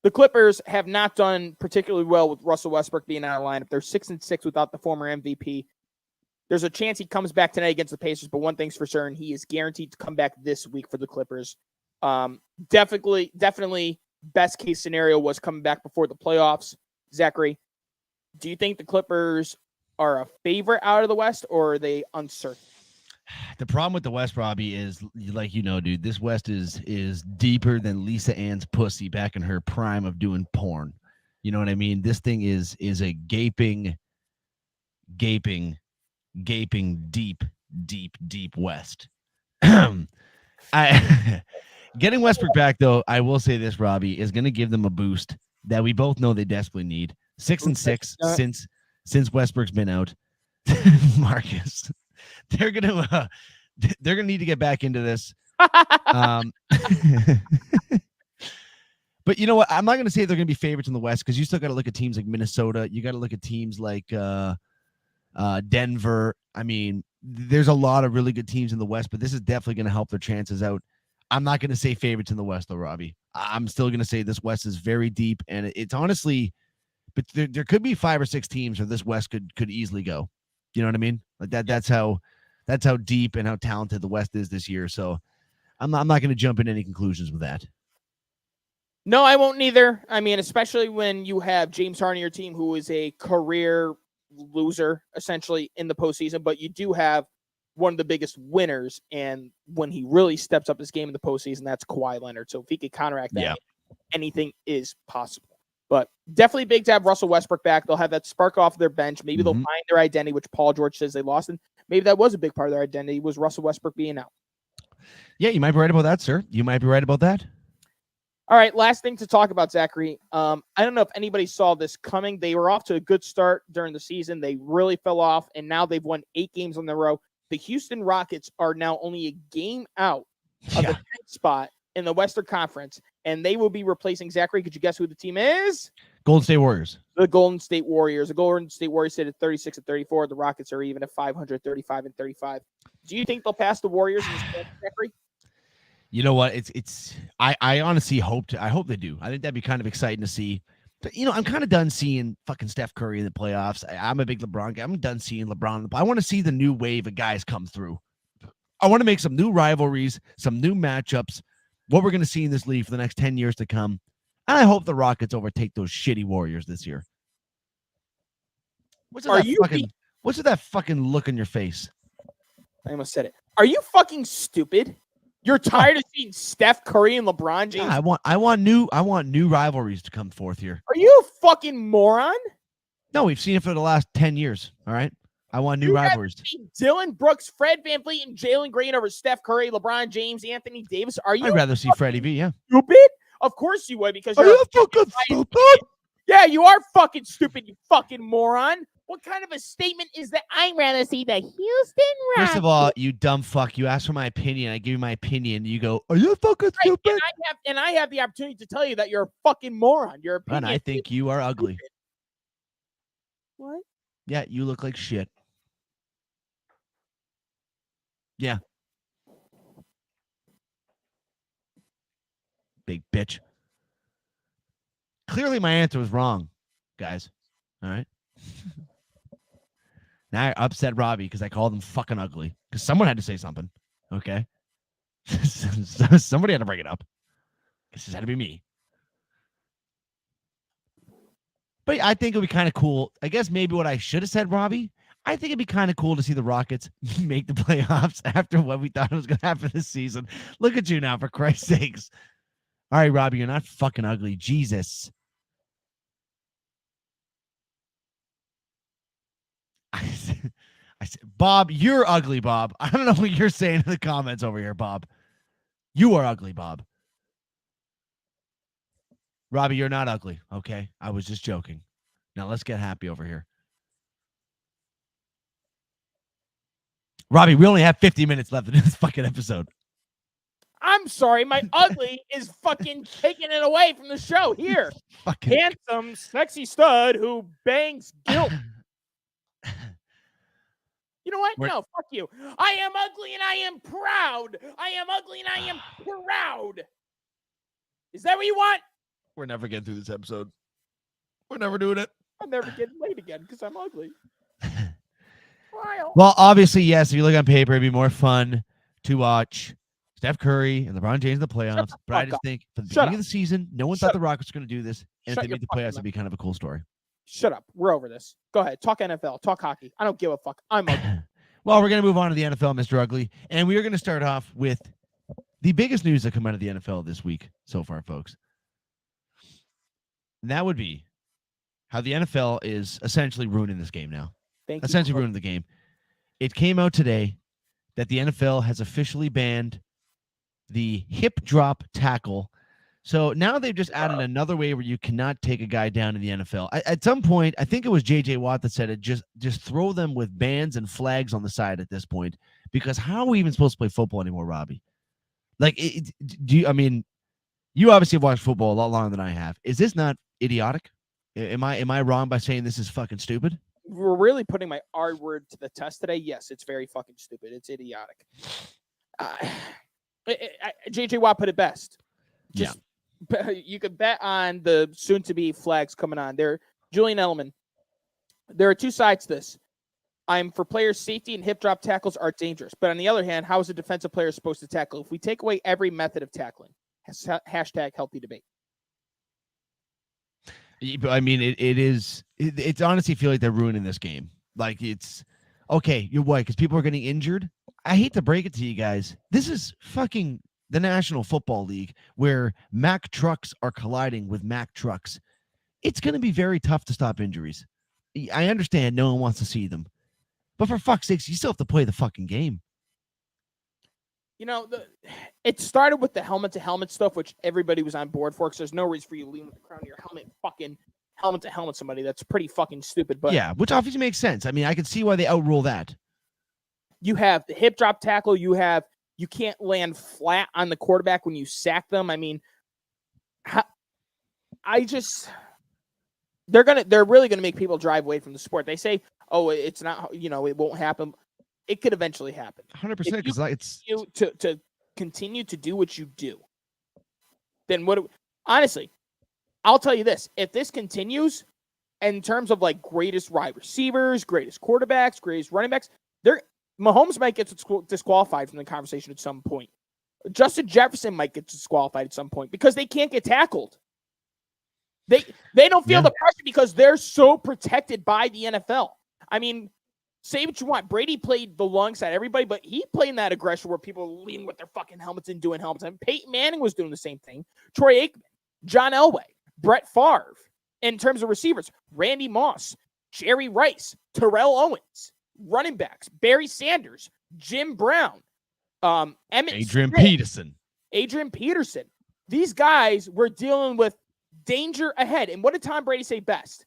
the Clippers have not done particularly well with Russell Westbrook being out of lineup. They're 6-6 without the former MVP. There's a chance he comes back tonight against the Pacers, but one thing's for certain, he is guaranteed to come back this week for the Clippers. Definitely best case scenario was coming back before the playoffs. Zachary, do you think the Clippers are a favorite out of the West, or are they uncertain? The problem with the West, Robbie, is like, dude, this West is deeper than Lisa Ann's pussy back in her prime of doing porn. You know what I mean? This thing is a gaping deep West. Getting Westbrook back, though, I will say this, Robbie, is going to give them a boost that we both know they desperately need. 6-6 since Westbrook's been out. Marcus, they're gonna need to get back into this. But you know what? I'm not going to say they're going to be favorites in the West because you still got to look at teams like Minnesota. You got to look at teams like Denver. I mean, there's a lot of really good teams in the West, but this is definitely going to help their chances out. I'm not going to say favorites in the West, though, Robbie. I'm still going to say this West is very deep, and it's honestly, but there could be 5 or 6 teams where this West could easily go. You know what I mean? Like that. That's how deep and how talented the West is this year. So I'm not going to jump into any conclusions with that. No, I won't neither. I mean, especially when you have James Harden on your team, who is a career loser, essentially, in the postseason, but you do have one of the biggest winners, and when he really steps up his game in the postseason, that's Kawhi Leonard. So if he could counteract that, anything is possible. But definitely big to have Russell Westbrook back. They'll have that spark off their bench. Maybe they'll find their identity, which Paul George says they lost, and maybe that was a big part of their identity, was Russell Westbrook being out. Yeah, you might be right about that, sir. You might be right about that. All right, last thing to talk about, Zachary. I don't know if anybody saw this coming. They were off to a good start during the season. They really fell off, and now they've won 8 games in a row. The Houston Rockets are now only a game out of the 10th spot in the Western Conference, and they will be replacing Zachary. Could you guess who the team is? Golden State Warriors. The Golden State Warriors. The Golden State Warriors sit at 36-34. The Rockets are even at 535-35. Do you think they'll pass the Warriors in this game, Zachary? You know what? I honestly hope they do. I think that'd be kind of exciting to see. But, you know, I'm kind of done seeing fucking Steph Curry in the playoffs. I'm a big LeBron guy. I'm done seeing LeBron. I want to see the new wave of guys come through. I want to make some new rivalries, some new matchups, what we're going to see in this league for the next 10 years to come. And I hope the Rockets overtake those shitty Warriors this year. What's with that fucking look on your face? I almost said it. Are you fucking stupid? You're tired of seeing Steph Curry and LeBron James? Yeah, I want new rivalries to come forth here. Are you a fucking moron? No, we've seen it for the last 10 years. All right. I want new rivalries. Dylan Brooks, Fred VanVleet, and Jalen Green over Steph Curry, LeBron James, Anthony Davis. Are you? I'd rather see Freddie V. Yeah. Stupid? Of course you would, because you're fucking stupid. Yeah, you are fucking stupid, you fucking moron. What kind of a statement is that? I'd rather see the Houston Rockets. First of all, you dumb fuck. You asked for my opinion. I give you my opinion. You go, are you fucking stupid? And I have the opportunity to tell you that you're a fucking moron. Your opinion. And I think you are ugly. What? Yeah, you look like shit. Yeah. Big bitch. Clearly my answer was wrong, guys. All right. Now I upset Robbie because I called him fucking ugly. Because someone had to say something. Okay. Somebody had to bring it up. This had to be me. But I think it would be kind of cool. I guess maybe what I should have said, Robbie, I think it'd be kind of cool to see the Rockets make the playoffs after what we thought was going to happen this season. Look at you now, for Christ's sakes. All right, Robbie, you're not fucking ugly. Jesus. I said, Bob, you're ugly, Bob. I don't know what you're saying in the comments over here, Bob. You are ugly, Bob. Robbie, you're not ugly, okay? I was just joking. Now let's get happy over here. Robbie, we only have 50 minutes left in this fucking episode. I'm sorry, my ugly is fucking taking it away from the show. Here, fucking handsome, sexy stud who bangs guilt. You know what? No, fuck you. I am ugly and I am proud. I am ugly and I am proud. Is that what you want? We're never getting through this episode. We're never doing it. I'm never getting laid again because I'm ugly. Well, obviously, yes, if you look on paper, it'd be more fun to watch Steph Curry and LeBron James in the playoffs. But I just think for the beginning of the season, no one thought the Rockets were going to do this. And if they made the playoffs, it'd be kind of a cool story. Shut up. We're over this. Go ahead. Talk NFL. Talk hockey. I don't give a fuck. I'm ugly. Well, we're going to move on to the NFL, Mr. Ugly. And we are going to start off with the biggest news that come out of the NFL this week so far, folks. And that would be how the NFL is essentially ruining this game now. Essentially ruining the game. It came out today that the NFL has officially banned the hip drop tackle. So now they've just added another way where you cannot take a guy down in the NFL. At some point, I think it was J.J. Watt that said it. Just throw them with bands and flags on the side at this point, because how are we even supposed to play football anymore, Robbie? Like, I mean, you obviously have watched football a lot longer than I have. Is this not idiotic? Am I wrong by saying this is fucking stupid? We're really putting my R word to the test today. Yes, it's very fucking stupid. It's idiotic. J.J. Watt put it best. You could bet on the soon-to-be flags coming on. Julian Edelman. There are two sides to this. I'm for players' safety, and hip drop tackles are dangerous. But on the other hand, how is a defensive player supposed to tackle if we take away every method of tackling? Hashtag healthy debate. I mean, it's honestly feel like they're ruining this game. Like, it's okay. You're right, because people are getting injured. I hate to break it to you guys. This is fucking the National Football League, where Mack trucks are colliding with Mack trucks. It's going to be very tough to stop injuries. I understand no one wants to see them, but for fuck's sakes, you still have to play the fucking game. You know, it started with the helmet-to-helmet stuff, which everybody was on board for, because there's no reason for you to lean with the crown of your helmet, fucking helmet-to-helmet somebody. That's pretty fucking stupid. But yeah, which obviously makes sense. I mean, I can see why they outrule that. You have the hip drop tackle. You can't land flat on the quarterback when you sack them. I mean, they're really gonna make people drive away from the sport. They say, oh, it's not, it won't happen. It could eventually happen. 100%, because it's you to continue to do what you do. Then honestly, I'll tell you this: if this continues, in terms of like greatest wide receivers, greatest quarterbacks, greatest running backs, Mahomes might get disqualified from the conversation at some point. Justin Jefferson might get disqualified at some point because they can't get tackled. They don't feel the pressure because they're so protected by the NFL. I mean, say what you want. Brady played alongside everybody, but he played in that aggression where people lean with their fucking helmets and doing helmets. And Peyton Manning was doing the same thing. Troy Aikman, John Elway, Brett Favre. In terms of receivers, Randy Moss, Jerry Rice, Terrell Owens. Running backs, Barry Sanders, Jim Brown, Adrian Peterson. These guys were dealing with danger ahead. And what did Tom Brady say best?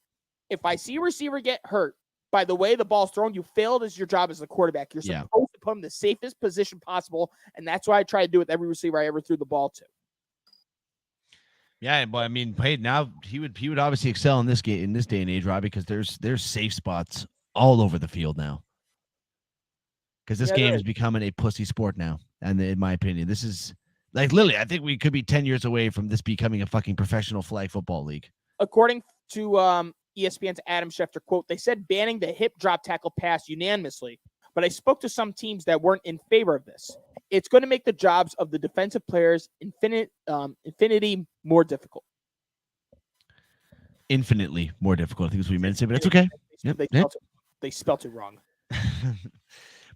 If I see a receiver get hurt by the way the ball's thrown, you failed as your job as the quarterback. You're supposed to put him in the safest position possible. And that's what I try to do with every receiver I ever threw the ball to. Yeah, but I mean, now he would obviously excel in this game, in this day and age, Rob, because there's safe spots all over the field now. Because this game is becoming a pussy sport now. And in my opinion, this is like literally, I think we could be 10 years away from this becoming a fucking professional flag football league. According to ESPN's Adam Schefter, quote, they said banning the hip drop tackle pass unanimously, but I spoke to some teams that weren't in favor of this. It's going to make the jobs of the defensive players infinity more difficult. Infinitely more difficult, I think is what we meant to say, but that's okay. They spelt it wrong.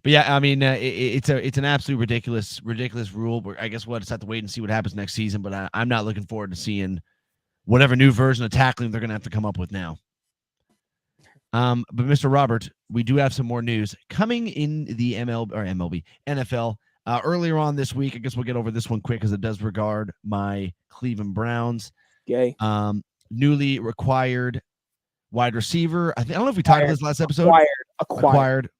But yeah, I mean, it's an absolute ridiculous rule. But I guess we'll just have to wait and see what happens next season. But I'm not looking forward to seeing whatever new version of tackling they're going to have to come up with now. But Mr. Robert, we do have some more news coming in the NFL. Earlier on this week, I guess we'll get over this one quick because it does regard my Cleveland Browns. Gay. Newly required wide receiver. I don't know if we talked about this last episode. Acquired.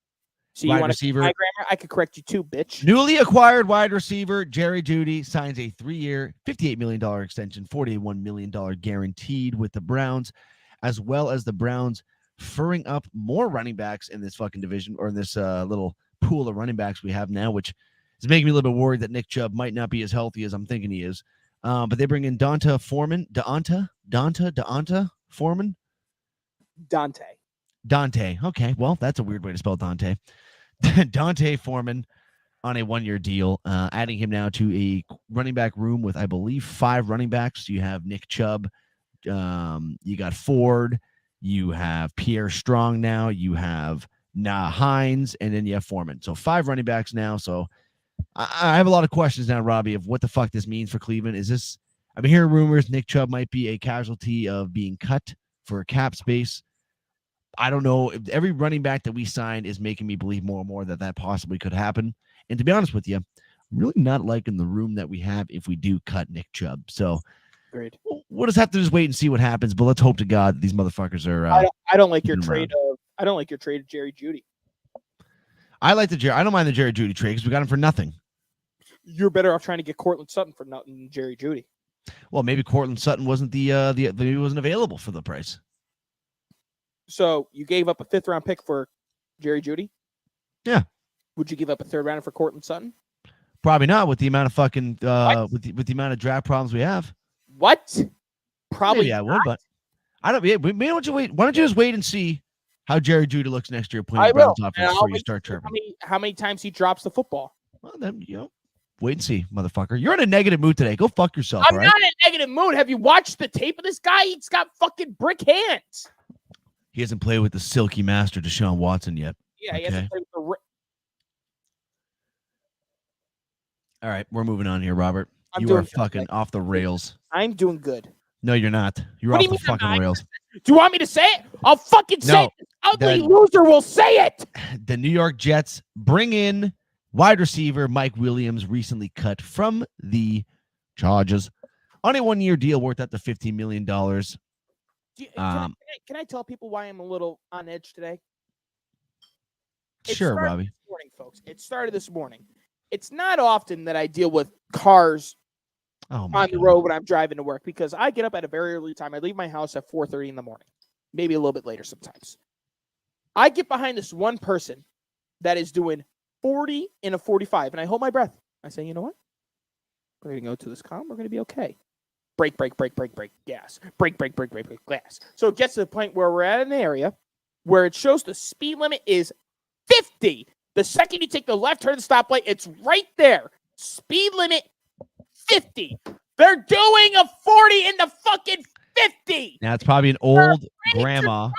So you want receiver. My grammar? I could correct you too, bitch. Newly acquired wide receiver Jerry Jeudy signs a 3-year, $58 million extension, $41 million guaranteed with the Browns, as well as the Browns furring up more running backs in this fucking division, or in this little pool of running backs we have now, which is making me a little bit worried that Nick Chubb might not be as healthy as I'm thinking he is. But they bring in Donta Foreman. Dante. Okay, well, that's a weird way to spell Dante. Dante Foreman on a 1-year deal, adding him now to a running back room with, I believe, 5 running backs. You have Nick Chubb, you got Ford, you have Pierre Strong now, you have Hines, and then you have Foreman. So 5 running backs now. So I have a lot of questions now, Robbie, of what the fuck this means for Cleveland. I've been hearing rumors Nick Chubb might be a casualty of being cut for cap space. I don't know. Every running back that we signed is making me believe more and more that possibly could happen. And to be honest with you, really not liking the room that we have if we do cut Nick Chubb. So Great. we'll just have to just wait and see what happens. But let's hope to God that these motherfuckers are. I don't like your keeping trade of. I don't like your trade of Jerry Jeudy. I don't mind the Jerry Jeudy trade because we got him for nothing. You're better off trying to get Cortland Sutton for nothing than Jerry Jeudy. Well, maybe Cortland Sutton wasn't maybe wasn't available for the price. So you gave up a 5th round pick for Jerry Jeudy? Yeah. Would you give up a 3rd rounder for Cortland Sutton? Probably not with the amount of fucking with the amount of draft problems we have. What? Probably. Maybe I would, but I don't. Yeah, why don't you wait? Why don't you just wait and see how Jerry Jeudy looks next year playing the Browns offense before you start chirping? How many times he drops the football? Well, then wait and see, motherfucker. You're in a negative mood today. Go fuck yourself. I'm not in a negative mood. Have you watched the tape of this guy? He's got fucking brick hands. He hasn't played with the silky master Deshaun Watson yet. Yeah, he hasn't played with the. All right, we're moving on here, Robert. I'm you doing are fucking off the rails. I'm doing good. No, you're not. You're What do off you the mean I'm fucking not? rails. Do you want me to say it? I'll fucking say it. This ugly loser will say it. The New York Jets bring in wide receiver Mike Williams, recently cut from the Chargers on a 1-year deal worth up to $15 million. Can I tell people why I'm a little on edge today? Sure, Robbie. This morning, folks. It started this morning. It's not often that I deal with cars on the road when I'm driving to work because I get up at a very early time. I leave my house at 4:30 in the morning, maybe a little bit later sometimes. I get behind this one person that is doing 40 in a 45, and I hold my breath. I say, you know what? We're going to go to this calm. We're going to be okay. Brake, gas. Brake, gas. So it gets to the point where we're at an area where it shows the speed limit is 50. The second you take the left turn stoplight, it's right there. Speed limit 50. They're doing a 40 in the fucking 50. Now it's probably an old grandma.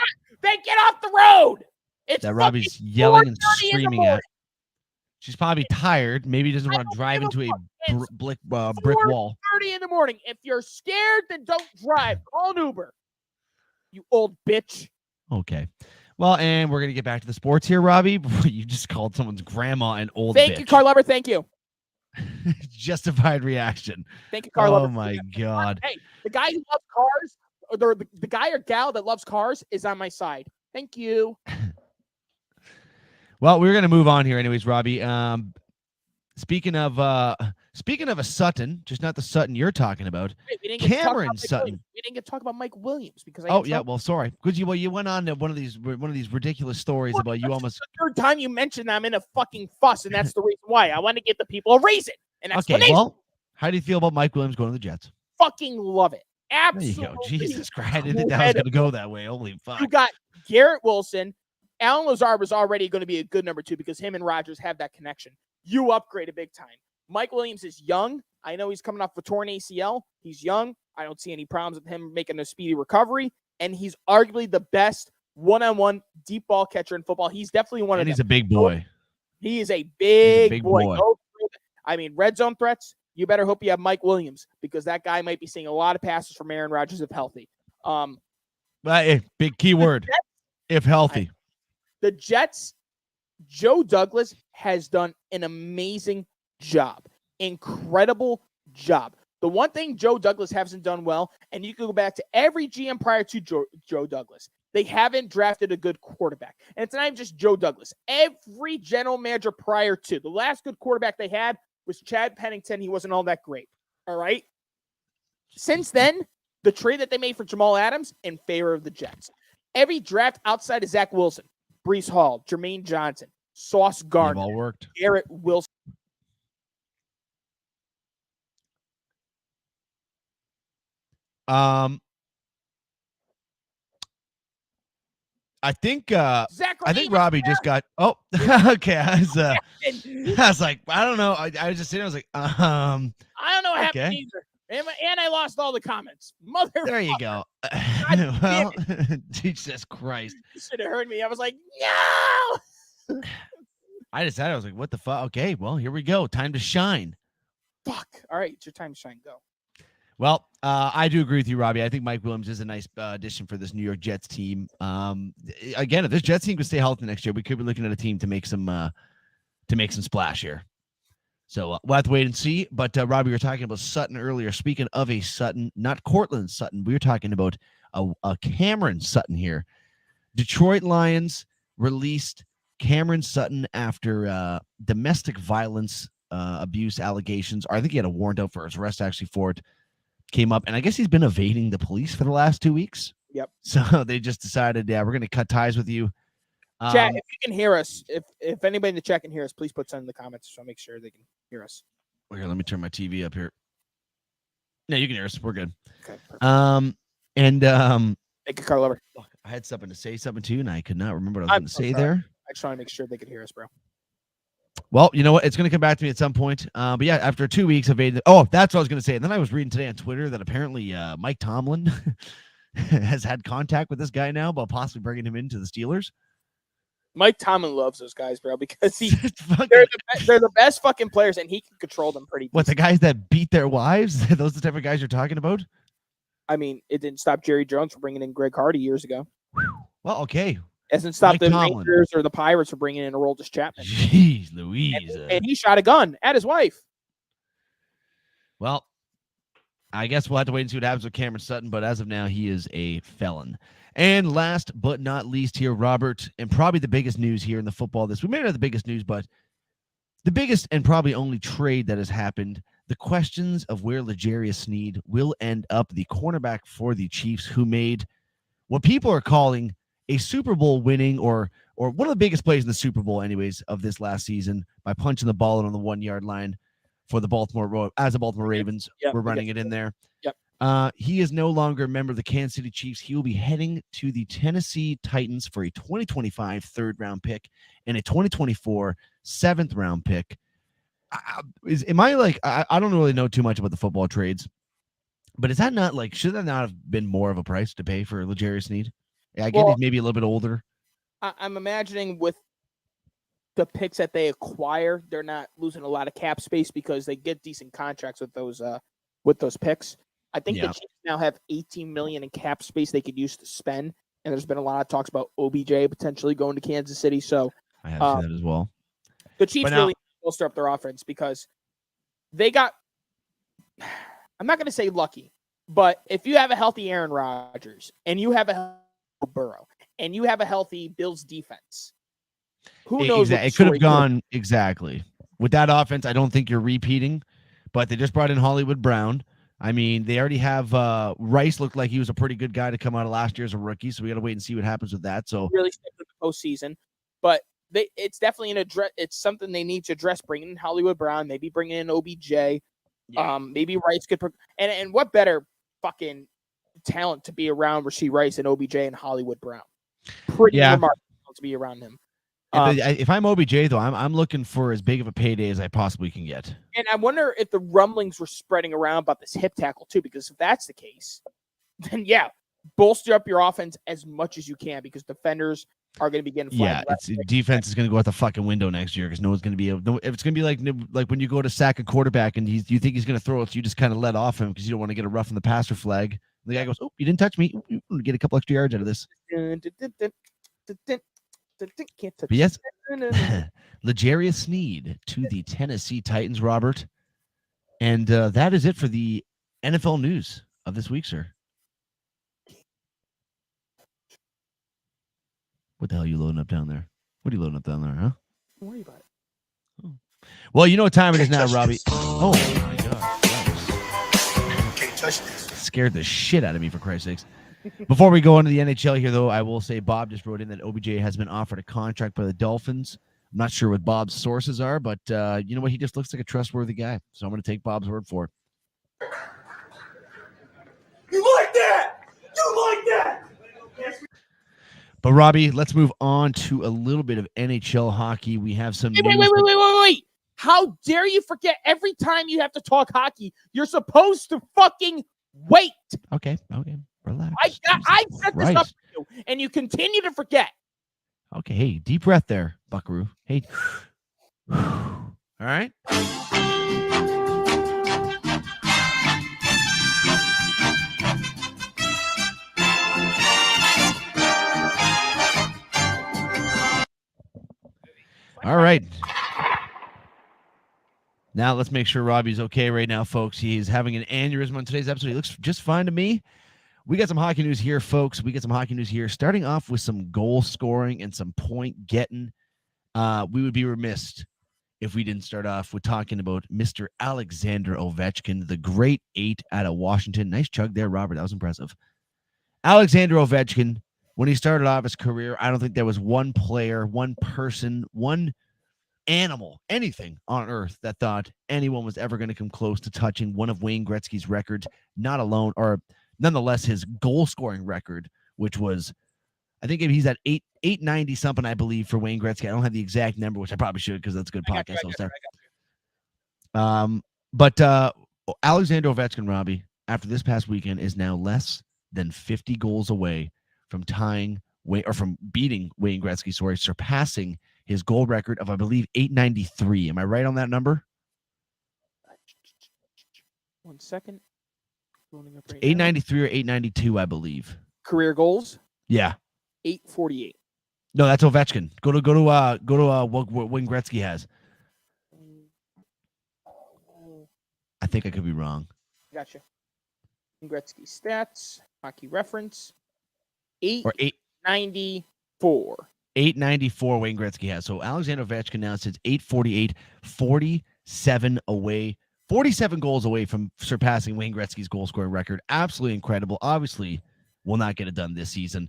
They get off the road. It's that Robbie's yelling and screaming at. She's probably tired. Maybe doesn't want to drive into a brick wall. 4:30 in the morning. If you're scared, then don't drive. Call an Uber. You old bitch. Okay. Well, and we're going to get back to the sports here, Robbie. You just called someone's grandma an old bitch. Thank you, Carl Lover. Thank you. Justified reaction. Thank you, Carl Lover. Oh, my God. Hey, the guy who loves cars, or the guy or gal that loves cars is on my side. Thank you. Well, we're going to move on here anyways, Robbie. Speaking of a Sutton, just not the Sutton you're talking about. Wait, Cameron Sutton. We didn't get to talk about Mike Williams because well, sorry. Because you went on to one of these ridiculous stories about you almost the third time you mentioned I'm in a fucking fuss, and that's the reason why. I want to give the people a reason. And okay, well, how do you feel about Mike Williams going to the Jets? Fucking love it. Absolutely. There you go. Jesus Christ. I didn't think that was going to go that way. Holy fuck. You got Garrett Wilson. Alan Lazard was already going to be a good number 2 because him and Rodgers have that connection. You upgraded big time. Mike Williams is young. I know he's coming off a torn ACL. He's young. I don't see any problems with him making a speedy recovery. And he's arguably the best one-on-one deep ball catcher in football. He's definitely one of them. And he's a big boy. He is a big boy. I mean, red zone threats, you better hope you have Mike Williams because that guy might be seeing a lot of passes from Aaron Rodgers if healthy. Big key word, if healthy. The Jets, Joe Douglas has done an amazing job. Incredible job. The one thing Joe Douglas hasn't done well, and you can go back to every GM prior to Joe Douglas, they haven't drafted a good quarterback. And it's not even just Joe Douglas. Every general manager prior to, the last good quarterback they had was Chad Pennington. He wasn't all that great. All right? Since then, the trade that they made for Jamal Adams in favor of the Jets. Every draft outside of Zach Wilson, Breece Hall, Jermaine Johnson, Sauce Gardner, all worked. Garrett Wilson. I think Robbie just got. Oh, okay. I was like, I don't know. I was just sitting. I was like, I don't know what happened either. And I lost all the comments. Motherfucker. There you go. Well, Jesus Christ. You should have heard me. I was like, no. I decided, I was like, what the fuck? Okay, well, here we go. Time to shine. Fuck. All right, it's your time to shine. Go. Well, I do agree with you, Robbie. I think Mike Williams is a nice addition for this New York Jets team. Again, if this Jets team could stay healthy next year, we could be looking at a team to make some splash here. So we'll have to wait and see. But Robbie, we were talking about Sutton earlier. Speaking of a Sutton, not Cortland Sutton, we were talking about a Cameron Sutton here. Detroit Lions released Cameron Sutton after domestic violence abuse allegations. Or I think he had a warrant out for his arrest actually for it. Came up, and I guess he's been evading the police for the last 2 weeks. Yep. So they just decided, yeah, we're going to cut ties with you. Chat, if you can hear us, if anybody in the chat can hear us, please put some in the comments so I'll make sure they can hear us. Here, let me turn my TV up here. No, you can hear us. We're good. Okay. Perfect. Make a car over. I had something to say something to you, and I could not remember what I was going to say there. I just want to make sure they could hear us, bro. Well, you know what? It's going to come back to me at some point. But yeah, after 2 weeks of evading, oh, that's what I was going to say. And then I was reading today on Twitter that apparently Mike Tomlin has had contact with this guy now about possibly bringing him into the Steelers. Mike Tomlin loves those guys, bro, because they're the best fucking players, and he can control them pretty. What, the guys that beat their wives? Those the type of guys you're talking about? I mean, it didn't stop Jerry Jones from bringing in Greg Hardy years ago. Well, okay. It hasn't stopped Mike the Tomlin. Rangers or the Pirates from bringing in Aroldis Chapman. Jeez Louise. And he shot a gun at his wife. Well, I guess we'll have to wait and see what happens with Cameron Sutton, but as of now, he is a felon. And last but not least here, Robert, and probably the biggest news here in the football we may not have the biggest news, but the biggest and probably only trade that has happened, the questions of where L'Jarius Sneed will end up, the cornerback for the Chiefs, who made what people are calling a Super Bowl winning or one of the biggest plays in the Super Bowl anyways of this last season by punching the ball in on the 1 yard line for the Baltimore Ravens. Yep, We're running it in there. Yep. He is no longer a member of the Kansas City Chiefs. He will be heading to the Tennessee Titans for a 2025 third-round pick and a 2024 seventh-round pick. I don't really know too much about the football trades, but is that not should that not have been more of a price to pay for L'Jarius Sneed? Yeah, I get he's maybe a little bit older. I'm imagining with the picks that they acquire, they're not losing a lot of cap space because they get decent contracts with those picks. I think the Chiefs now have $18 million in cap space they could use to spend, and there's been a lot of talks about OBJ potentially going to Kansas City. So I have seen that as well. The Chiefs really bolster up their offense because they got. I'm not going to say lucky, but if you have a healthy Aaron Rodgers and you have a healthy Burrow and you have a healthy Bills defense, who knows? It could have gone exactly with that offense. I don't think you're repeating, but they just brought in Hollywood Brown. I mean, they already have Rice. Looked like he was a pretty good guy to come out of last year as a rookie, so we got to wait and see what happens with that. So really stick with the postseason, but it's definitely it's something they need to address. Bringing in Hollywood Brown, maybe bringing in OBJ, maybe Rice could, and what better fucking talent to be around Rashee Rice and OBJ and Hollywood Brown. Pretty remarkable to be around him. If I'm OBJ though, I'm looking for as big of a payday as I possibly can get. And I wonder if the rumblings were spreading around about this hip tackle too, because if that's the case, then bolster up your offense as much as you can because defenders are going to be getting flagged. Defense is going to go out the fucking window next year because no one's going to be able. If it's going to be like when you go to sack a quarterback and you think he's going to throw it, so you just kind of let off him because you don't want to get a rough in the passer flag. The guy goes, "Oh, you didn't touch me. You want to get a couple extra yards out of this." But yes, L'Jarius Sneed to the Tennessee Titans, Robert, and that is it for the NFL news of this week, sir. What the hell are you loading up down there? What are you loading up down there, huh? Don't worry about it. Oh. Well, you know what time it is now, Robbie. Oh my God! Can't touch this. Scared the shit out of me, for Christ's sakes. Before we go into the NHL here, though, I will say Bob just wrote in that OBJ has been offered a contract by the Dolphins. I'm not sure what Bob's sources are, but you know what? He just looks like a trustworthy guy. So I'm going to take Bob's word for it. You like that? You like that? But, Robbie, let's move on to a little bit of NHL hockey. We have some news. Wait. How dare you forget every time you have to talk hockey, you're supposed to fucking wait. Okay. Relax. I set this up for you, and you continue to forget. Okay, hey, deep breath there, buckaroo. Hey. All right. All right. Now let's make sure Robbie's okay right now, folks. He's having an aneurysm on today's episode. He looks just fine to me. We got some hockey news here, folks. We got some hockey news here. Starting off with some goal scoring and some point getting. We would be remiss if we didn't start off with talking about Mr. Alexander Ovechkin, the great 8 out of Washington. Nice chug there, Robert. That was impressive. Alexander Ovechkin, when he started off his career, I don't think there was one player, one person, one animal, anything on earth that thought anyone was ever going to come close to touching one of Wayne Gretzky's records, not alone, or nonetheless his goal scoring record, which was, I think he's at 890 something, I believe, for Wayne Gretzky. I don't have the exact number, which I probably should because that's a good podcast. But Alexander Ovechkin, Robbie, after this past weekend, is now less than 50 goals away from from beating Wayne Gretzky, surpassing his goal record of, I believe, 893. Am I right on that number? 1 second. Loading up right 893 or 892, I believe. Career goals? Yeah. 848. No, that's Ovechkin. Go to what Wayne Gretzky has. I think I could be wrong. Gotcha. Gretzky stats, hockey reference. 894. 894 Wayne Gretzky has. So Alexander Ovechkin now sits 848, 47 away, 47 goals away from surpassing Wayne Gretzky's goal scoring record. Absolutely incredible. Obviously, will not get it done this season.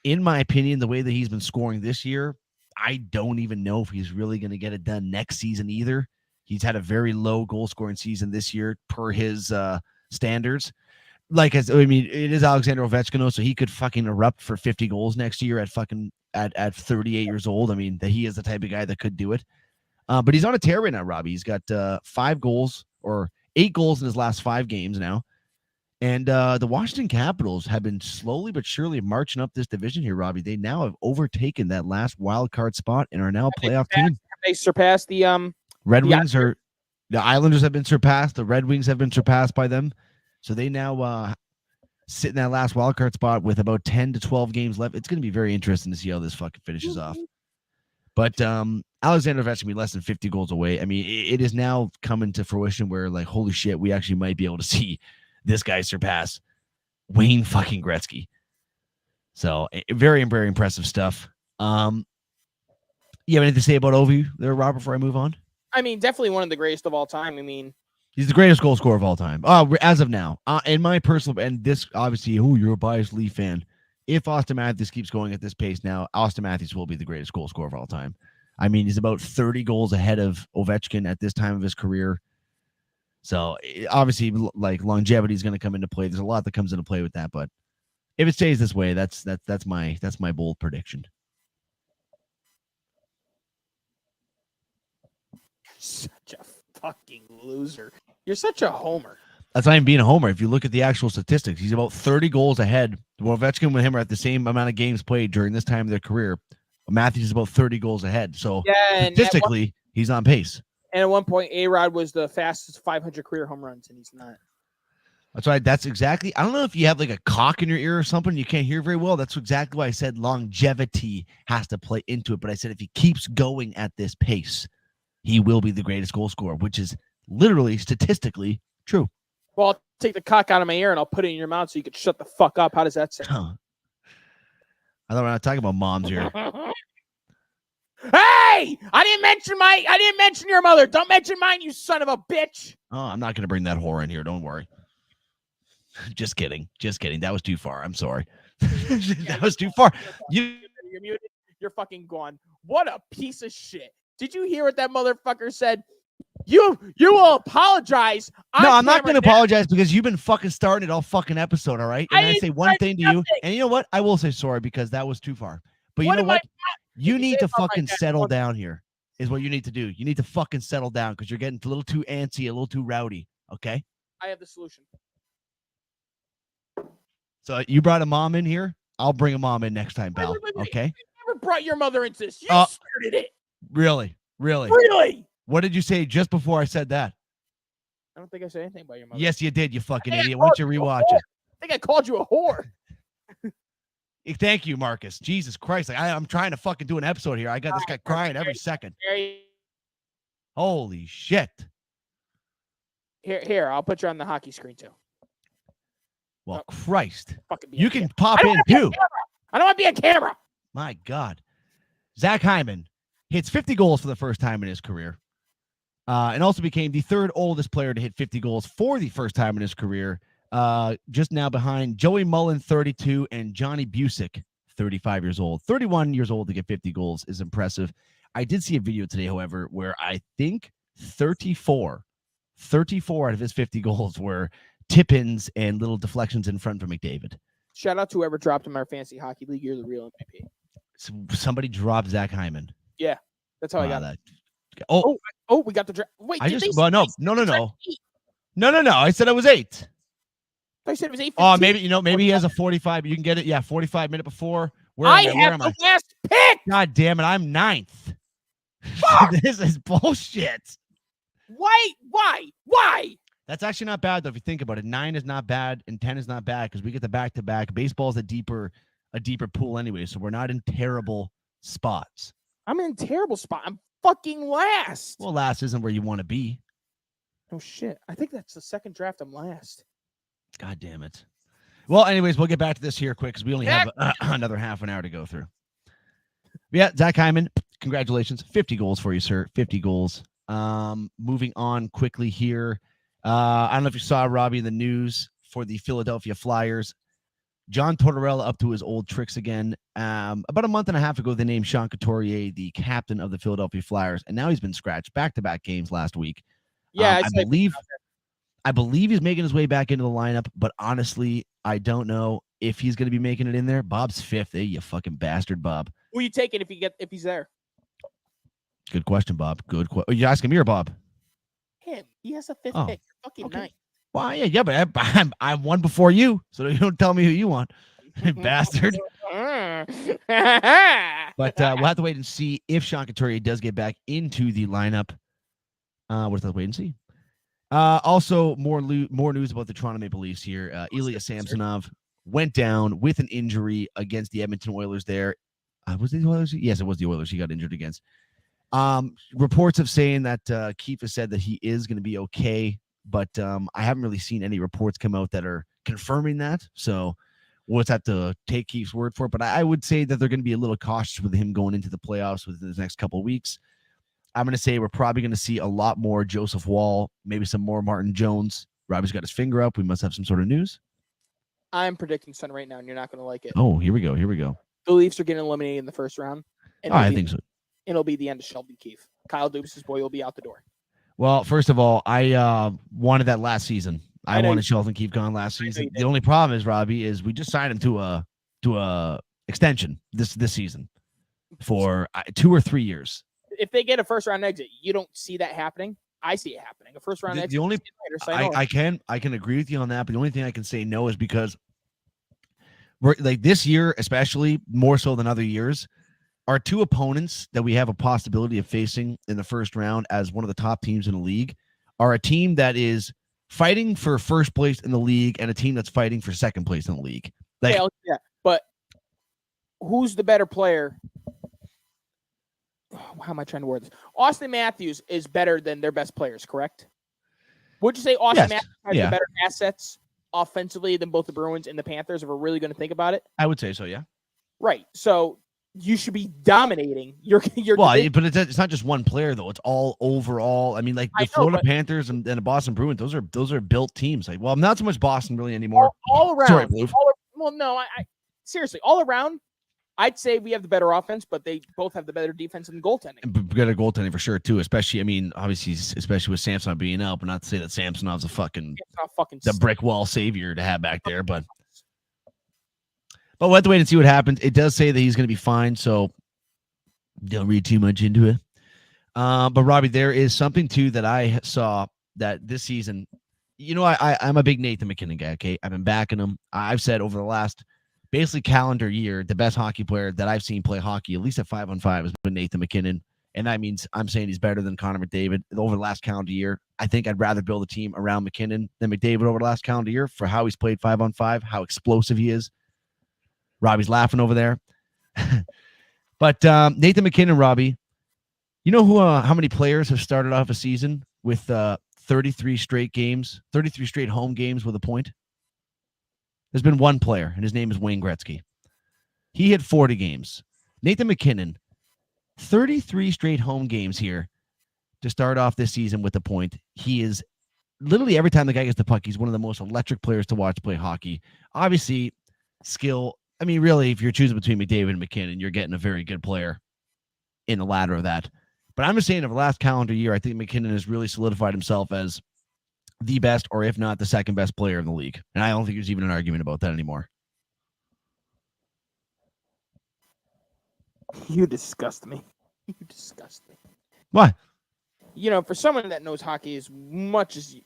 In my opinion, the way that he's been scoring this year, I don't even know if he's really going to get it done next season either. He's had a very low goal scoring season this year per his standards. It is Alexander Ovechkin, so he could fucking erupt for 50 goals next year at 38 years old. I mean, that he is the type of guy that could do it. But he's on a tear right now, Robbie. He's got 8 goals in his last 5 games now. And the Washington Capitals have been slowly but surely marching up this division here, Robbie. They now have overtaken that last wild card spot and are now a playoff team. Have they surpassed the Red Wings the Islanders have been surpassed. The Red Wings have been surpassed by them. So they now sit in that last wild card spot with about 10 to 12 games left. It's going to be very interesting to see how this fucking finishes off. But Alexander Ovechkin will be less than 50 goals away. I mean, it is now coming to fruition where, like, holy shit, we actually might be able to see this guy surpass Wayne fucking Gretzky. So very, very impressive stuff. You have anything to say about Ovi there, Robert, before I move on? I mean, definitely one of the greatest of all time. I mean, he's the greatest goal scorer of all time. As of now, in my personal, and this obviously, you're a biased Leaf fan. If Auston Matthews keeps going at this pace now, Auston Matthews will be the greatest goal scorer of all time. I mean, he's about 30 goals ahead of Ovechkin at this time of his career. So obviously, like, longevity is going to come into play. There's a lot that comes into play with that, but if it stays this way, that's my bold prediction. Such a fucking loser. You're such a homer. That's not even being a homer. If you look at the actual statistics, he's about 30 goals ahead. Ovechkin and him are at the same amount of games played during this time of their career. Matthews is about 30 goals ahead. So statistically, he's on pace. And at one point, A-Rod was the fastest 500 career home runs, and he's not. That's right. That's exactly. I don't know if you have like a cock in your ear or something. You can't hear very well. That's exactly why I said longevity has to play into it. But I said if he keeps going at this pace, he will be the greatest goal scorer, which is literally statistically true. Well, I'll take the cock out of my ear and I'll put it in your mouth so you could shut the fuck up. How does that sound? Huh. I thought we were not talking about moms here. Hey! I didn't mention your mother. Don't mention mine, you son of a bitch. Oh, I'm not going to bring that whore in here. Don't worry. Just kidding. That was too far. I'm sorry. That was too far. You're muted. You're fucking gone. What a piece of shit. Did you hear what that motherfucker said? You will apologize. No, I'm not going to apologize because you've been fucking starting it all fucking episode, all right? And I say one thing to you, and you know what? I will say sorry because that was too far. But you know what? You need to fucking settle down here is what you need to do. You need to fucking settle down because you're getting a little too antsy, a little too rowdy, okay? I have the solution. So you brought a mom in here? I'll bring a mom in next time, pal, okay? I never brought your mother into this. You started it. Really? What did you say just before I said that? I don't think I said anything about your mother. Yes, you did, you fucking idiot. Why don't you rewatch it? I think I called you a whore. Thank you, Marcus. Jesus Christ. Like, I'm trying to fucking do an episode here. I got this guy crying every second. Holy shit. Here, I'll put you on the hockey screen too. Well, Christ. Fucking be You on can camera. pop I don't in wanna be on too. camera. I don't want to be on camera. My God. Zach Hyman hits 50 goals for the first time in his career. And also became the third oldest player to hit 50 goals for the first time in his career. Just now behind Joey Mullen, 32, and Johnny Busick, 35 years old. 31 years old to get 50 goals is impressive. I did see a video today, however, where I think 34 out of his 50 goals were tip-ins and little deflections in front for McDavid. Shout out to whoever dropped him in our fantasy hockey league. You're the real MVP. So somebody dropped Zach Hyman. That's how I got. That. Oh, we got the draft. Wait, I did just they well, say no. the draft eight? No. I said it was 8. I said it was 8. Oh, maybe he has a 45. You can get it. Yeah, 45 minute before. Where I am have I? the last pick. God damn it! I'm 9th. This is bullshit. Why? That's actually not bad though. If you think about it, 9 is not bad and 10 is not bad because we get the back-to-back. Baseball's a deeper pool anyway, so we're not in terrible spots. I'm in a terrible spot. I'm fucking last. Well, last isn't where you want to be. Oh shit! I think that's the second draft. I'm last. God damn it. Well, anyways, we'll get back to this here quick because we only have another half an hour to go through. But yeah, Zach Hyman, congratulations. 50 goals for you, sir. 50 goals. Moving on quickly here. I don't know if you saw, Robbie, in the news for the Philadelphia Flyers. John Tortorella up to his old tricks again. About a month and a half ago, they named Sean Couturier the captain of the Philadelphia Flyers, and now he's been scratched back-to-back games last week. Yeah, I believe he's making his way back into the lineup, but honestly, I don't know if he's going to be making it in there. Bob's 5th. Hey, you fucking bastard, Bob. Who are you taking if he's there? Good question, Bob. Good question. Are you asking me or Bob? Him. He has a 5th Oh, pick. You're fucking okay. 9th. Well, yeah, but I'm one before you, so you don't tell me who you want, bastard. But we'll have to wait and see if Sean Couturier does get back into the lineup. We'll have to wait and see. Also, more news about the Toronto Maple Leafs here. Ilya Samsonov went down with an injury against the Edmonton Oilers there. Was it the Oilers? Yes, it was the Oilers he got injured against. Reports of saying that Keefe has said that he is going to be okay, but I haven't really seen any reports come out that are confirming that. So we'll just have to take Keefe's word for it. But I would say that they're going to be a little cautious with him going into the playoffs within the next couple of weeks. I'm going to say we're probably going to see a lot more Joseph Wall, maybe some more Martin Jones. Robbie's got his finger up. We must have some sort of news. I'm predicting something right now, and you're not going to like it. Oh, here we go. The Leafs are getting eliminated in the first round. And I think so. It'll be the end of Sheldon Keefe. Kyle Dubas' boy will be out the door. Well, first of all, I wanted that last season. I wanted Sheldon Keefe gone last season. The only problem is, Robbie, is we just signed him to a extension this season for 2 or 3 years. If they get a first round exit, you don't see that happening. I see it happening. A first round exit. The only I can agree with you on that, but the only thing I can say no is because we're like this year, especially more so than other years, our 2 opponents that we have a possibility of facing in the first round as one of the top teams in the league are a team that is fighting for first place in the league and a team that's fighting for second place in the league. Like, yeah, but who's the better player? How am I trying to word this? Austin Matthews is better than their best players, correct? Would you say Austin Matthews has the better assets offensively than both the Bruins and the Panthers, if we're really going to think about it? I would say so, yeah. Right. So you should be dominating your well, but it's not just one player though. It's all overall. I mean, like the Florida Panthers and the Boston Bruins, those are built teams. Like, well, not so much Boston really anymore. All around. Sorry, Blue. Well, no, I seriously, all around, I'd say we have the better offense, but they both have the better defense and goaltending. Better goaltending for sure too. Especially, I mean, obviously, especially with Samsonov being out, but not to say that Samsonov's a fucking the brick wall savior to have back there, but we'll have to wait and see what happens. It does say that he's going to be fine, so don't read too much into it. But Robbie, there is something too that I saw that this season. You know, I'm a big Nathan McKinnon guy. Okay, I've been backing him. I've said over the last basically calendar year, the best hockey player that I've seen play hockey, at least at 5-on-5, has been Nathan McKinnon. And that means I'm saying he's better than Connor McDavid over the last calendar year. I think I'd rather build a team around McKinnon than McDavid over the last calendar year for how he's played 5-on-5, how explosive he is. Robbie's laughing over there. But Nathan McKinnon, Robbie, you know how many players have started off a season with 33 straight games, 33 straight home games with a point? There's been one player, and his name is Wayne Gretzky. He hit 40 games. Nathan McKinnon, 33 straight home games here to start off this season with a point. He is literally, every time the guy gets the puck, he's one of the most electric players to watch play hockey. Obviously, skill. I mean, really, if you're choosing between McDavid and McKinnon, you're getting a very good player in the latter of that. But I'm just saying, over the last calendar year, I think McKinnon has really solidified himself as the best, or if not the second best player in the league. And I don't think there's even an argument about that anymore. You disgust me. You disgust me. Why? You know, for someone that knows hockey as much as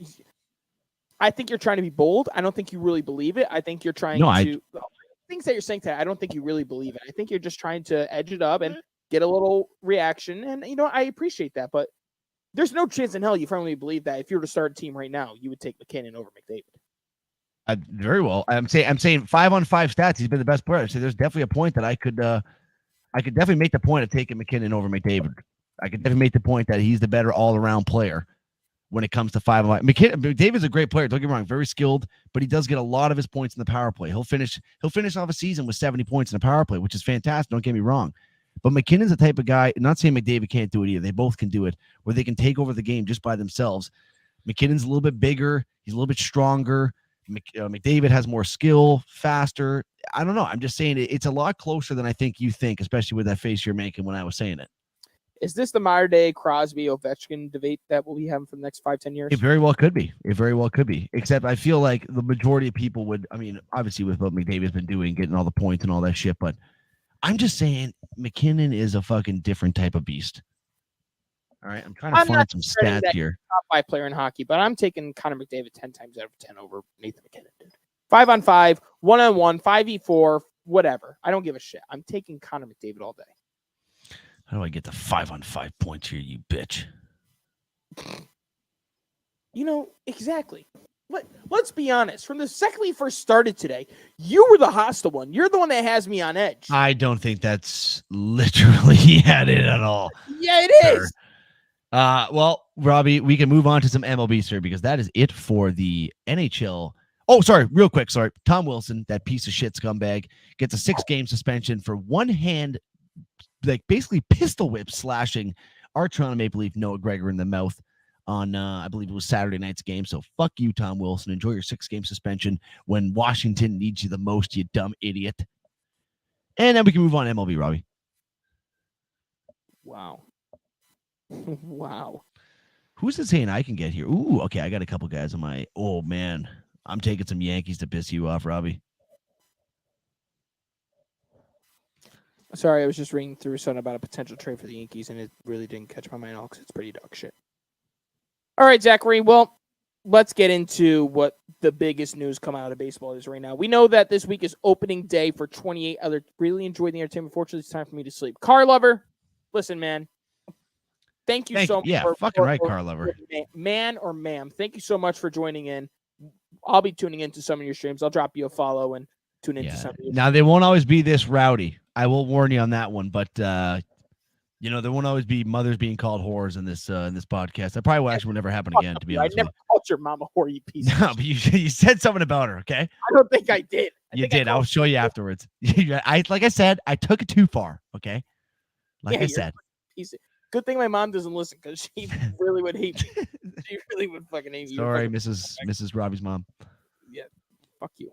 I think you're trying to be bold. I don't think you really believe it. I think you're trying to things that you're saying today. I don't think you really believe it. I think you're just trying to edge it up and get a little reaction. And, you know, I appreciate that. But there's no chance in hell you firmly believe that if you were to start a team right now, you would take McKinnon over McDavid. Very well. I'm saying 5-on-5 stats. He's been the best player. So there's definitely a point that I could definitely make the point of taking McKinnon over McDavid. I could definitely make the point that he's the better all-around player when it comes to 5-on-5. McDavid's a great player. Don't get me wrong, very skilled, but he does get a lot of his points in the power play. He'll finish off a season with 70 points in the power play, which is fantastic. Don't get me wrong. But McKinnon's the type of guy, not saying McDavid can't do it either. They both can do it, where they can take over the game just by themselves. McKinnon's a little bit bigger. He's a little bit stronger. McDavid has more skill, faster. I don't know. I'm just saying it's a lot closer than I think you think, especially with that face you're making when I was saying it. Is this the modern day Crosby Ovechkin debate that we'll be having for the next 5-10 years? It very well could be. Except I feel like the majority of people would, I mean, obviously with what McDavid's been doing, getting all the points and all that shit, but I'm just saying McKinnon is a fucking different type of beast. All right, I'm trying to find some stats here. Top 5 player in hockey, but I'm taking Connor McDavid 10 times out of 10 over Nathan McKinnon, dude. 5-on-5, 1-on-1, 5v4, whatever. I don't give a shit. I'm taking Connor McDavid all day. How do I get the 5-on-5 points here, you bitch? You know, exactly. Let's be honest. From the second we first started today, you were the hostile one. You're the one that has me on edge. I don't think that's literally it at all. Yeah, it is. Well, Robbie, we can move on to some MLB, sir, because that is it for the NHL. Oh, sorry, real quick. Sorry. Tom Wilson, that piece of shit scumbag, gets a 6-game suspension for one-hand, like basically pistol whip slashing our Toronto Maple Leaf Noah Gregor in the mouth on, I believe it was Saturday night's game. So fuck you, Tom Wilson. Enjoy your 6-game suspension when Washington needs you the most, you dumb idiot. And then we can move on to MLB, Robbie. Wow. Wow. Who's it saying I can get here? Ooh, okay, I got a couple guys on my... Oh, man. I'm taking some Yankees to piss you off, Robbie. Sorry, I was just reading through something about a potential trade for the Yankees, and it really didn't catch my mind at all because it's pretty dog shit. All right, Zachary. Well, let's get into what the biggest news coming out of baseball is right now. We know that this week is opening day for 28 other. Really enjoyed the entertainment. Fortunately, it's time for me to sleep. Car lover, listen, man. Thank you so much. Yeah, fucking right, car lover. Man or ma'am, thank you so much for joining in. I'll be tuning into some of your streams. I'll drop you a follow and tune into some of your Now, they won't always be this rowdy. I will warn you on that one, but you know, there won't always be mothers being called whores in this podcast. That probably will never happen again, to be honest. I never called your mama whore, you piece. No, but you said something about her, okay? I don't think I did. You did. I'll show you afterwards. Like I said, I took it too far, okay? Like I said. Good thing my mom doesn't listen because she really would hate me. She really would fucking hate me. Sorry, Mrs. Robbie's mom. Yeah, fuck you.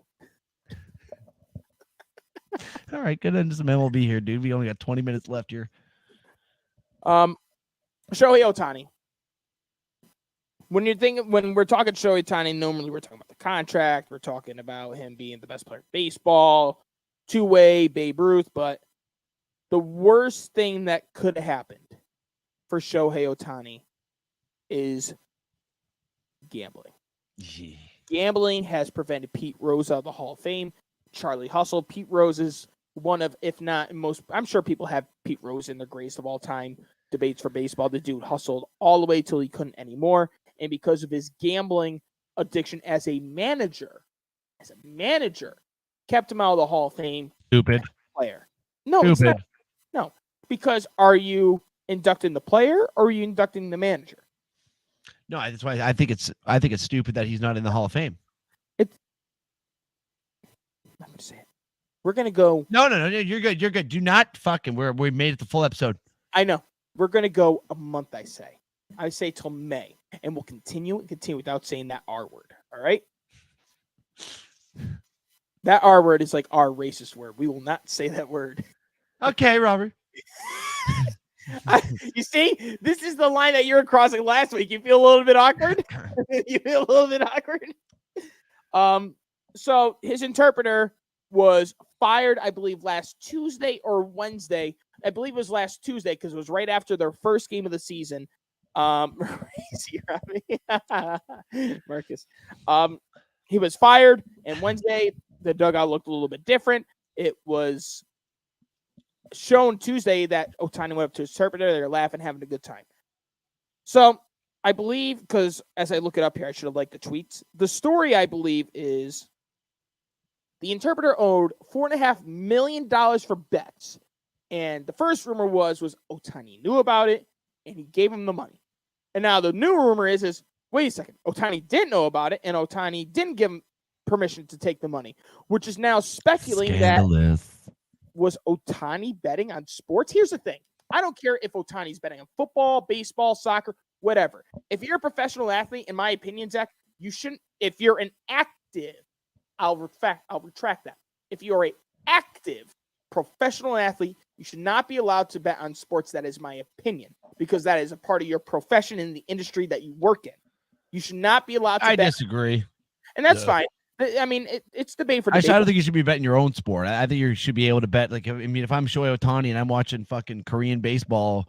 All right, good into some MLB here, dude. We only got 20 minutes left here. Shohei Ohtani. When we're talking Shohei Ohtani, normally we're talking about the contract. We're talking about him being the best player in baseball, two-way Babe Ruth. But the worst thing that could have happened for Shohei Ohtani is gambling. Yeah. Gambling has prevented Pete Rose out of the Hall of Fame. Charlie Hustle. Pete Rose is one of, if not most, I'm sure people have Pete Rose in their greatest of all time debates for baseball. The dude hustled all the way till he couldn't anymore. And because of his gambling addiction as a manager, kept him out of the Hall of Fame. Stupid. Player. No, it's not. No, because are you inducting the player or are you inducting the manager? No, that's why I think it's stupid that he's not in the Hall of Fame. I'm gonna say it. We're gonna go. No, you're good. You're good. Do not fucking. We made it the full episode. I know. We're gonna go a month. I say till May, and we'll continue without saying that R word. All right. That R word is like our racist word. We will not say that word. Okay, Robert. You see, this is the line that you were crossing last week. You feel a little bit awkward. You feel a little bit awkward. So his interpreter was fired, I believe, last Tuesday or Wednesday. I believe it was last Tuesday because it was right after their first game of the season. Marcus. He was fired, and Wednesday the dugout looked a little bit different. It was shown Tuesday that Ohtani went up to his interpreter. They were laughing, having a good time. So I believe, because as I look it up here, I should have liked the tweets. The story, I believe, is the interpreter owed $4.5 million for bets. And the first rumor was Ohtani knew about it, and he gave him the money. And now the new rumor is wait a second, Ohtani didn't know about it, and Ohtani didn't give him permission to take the money, which is now speculating that was Ohtani betting on sports? Here's the thing. I don't care if Ohtani's betting on football, baseball, soccer, whatever. If you're a professional athlete, in my opinion, Zach, you shouldn't. If you're an active, I'll retract that. If you're an active professional athlete, you should not be allowed to bet on sports. That is my opinion, because that is a part of your profession in the industry that you work in. You should not be allowed to bet. I disagree. And that's fine. I mean, it's debate for debate. I don't think you should be betting your own sport. I think you should be able to bet. Like, I mean, if I'm Shohei Ohtani and I'm watching fucking Korean baseball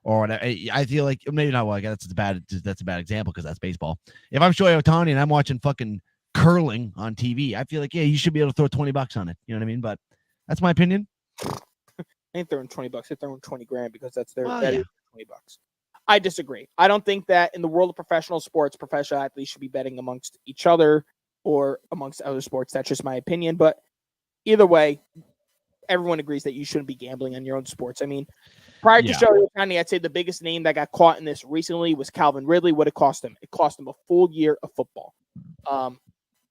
or whatever, I feel like maybe not. Well, that's a bad example because that's baseball. If I'm Shohei Ohtani and I'm watching fucking curling on TV, I feel like, yeah, you should be able to throw $20 on it. You know what I mean? But that's my opinion. I ain't throwing $20. They're throwing $20,000 because that's their Well, that yeah. is $20. I disagree. I don't think that in the world of professional sports, professional athletes should be betting amongst each other or amongst other sports. That's just my opinion. But either way, everyone agrees that you shouldn't be gambling on your own sports. I mean, prior to Shohei Ohtani, I'd say the biggest name that got caught in this recently was Calvin Ridley. What it cost him? It cost him a full year of football.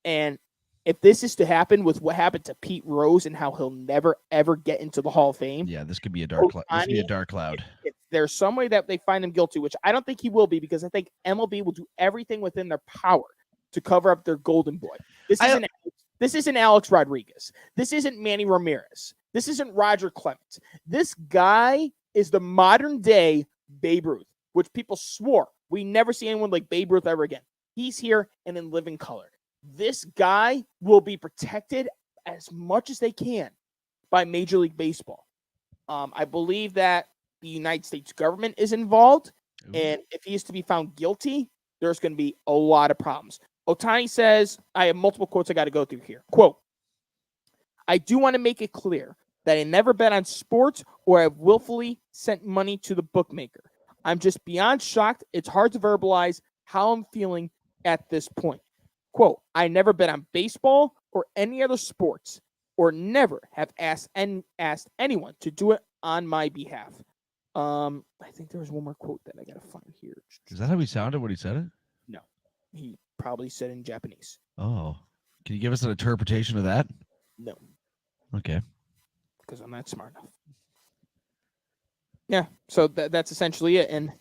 And if this is to happen with what happened to Pete Rose and how he'll never, ever get into the Hall of Fame. Yeah, this could be a dark cloud. This could be a dark cloud. If there's some way that they find him guilty, which I don't think he will be, because I think MLB will do everything within their power to cover up their golden boy. This isn't Alex Rodriguez. This isn't Manny Ramirez. This isn't Roger Clemens. This guy is the modern day Babe Ruth, which people swore we never see anyone like Babe Ruth ever again. He's here and in living color. This guy will be protected as much as they can by Major League Baseball. I believe that the United States government is involved, and if he is to be found guilty, there's going to be a lot of problems. Ohtani says, I have multiple quotes I got to go through here. Quote, I do want to make it clear that I never bet on sports or have willfully sent money to the bookmaker. I'm just beyond shocked. It's hard to verbalize how I'm feeling at this point. Quote, I never bet on baseball or any other sports or never have asked anyone to do it on my behalf. I think there was one more quote that I got to find here. Is that how he sounded when he said it? No, he probably said it in Japanese. Oh, can you give us an interpretation of that? No. Okay. Because I'm not smart enough. Yeah, so that's essentially it. And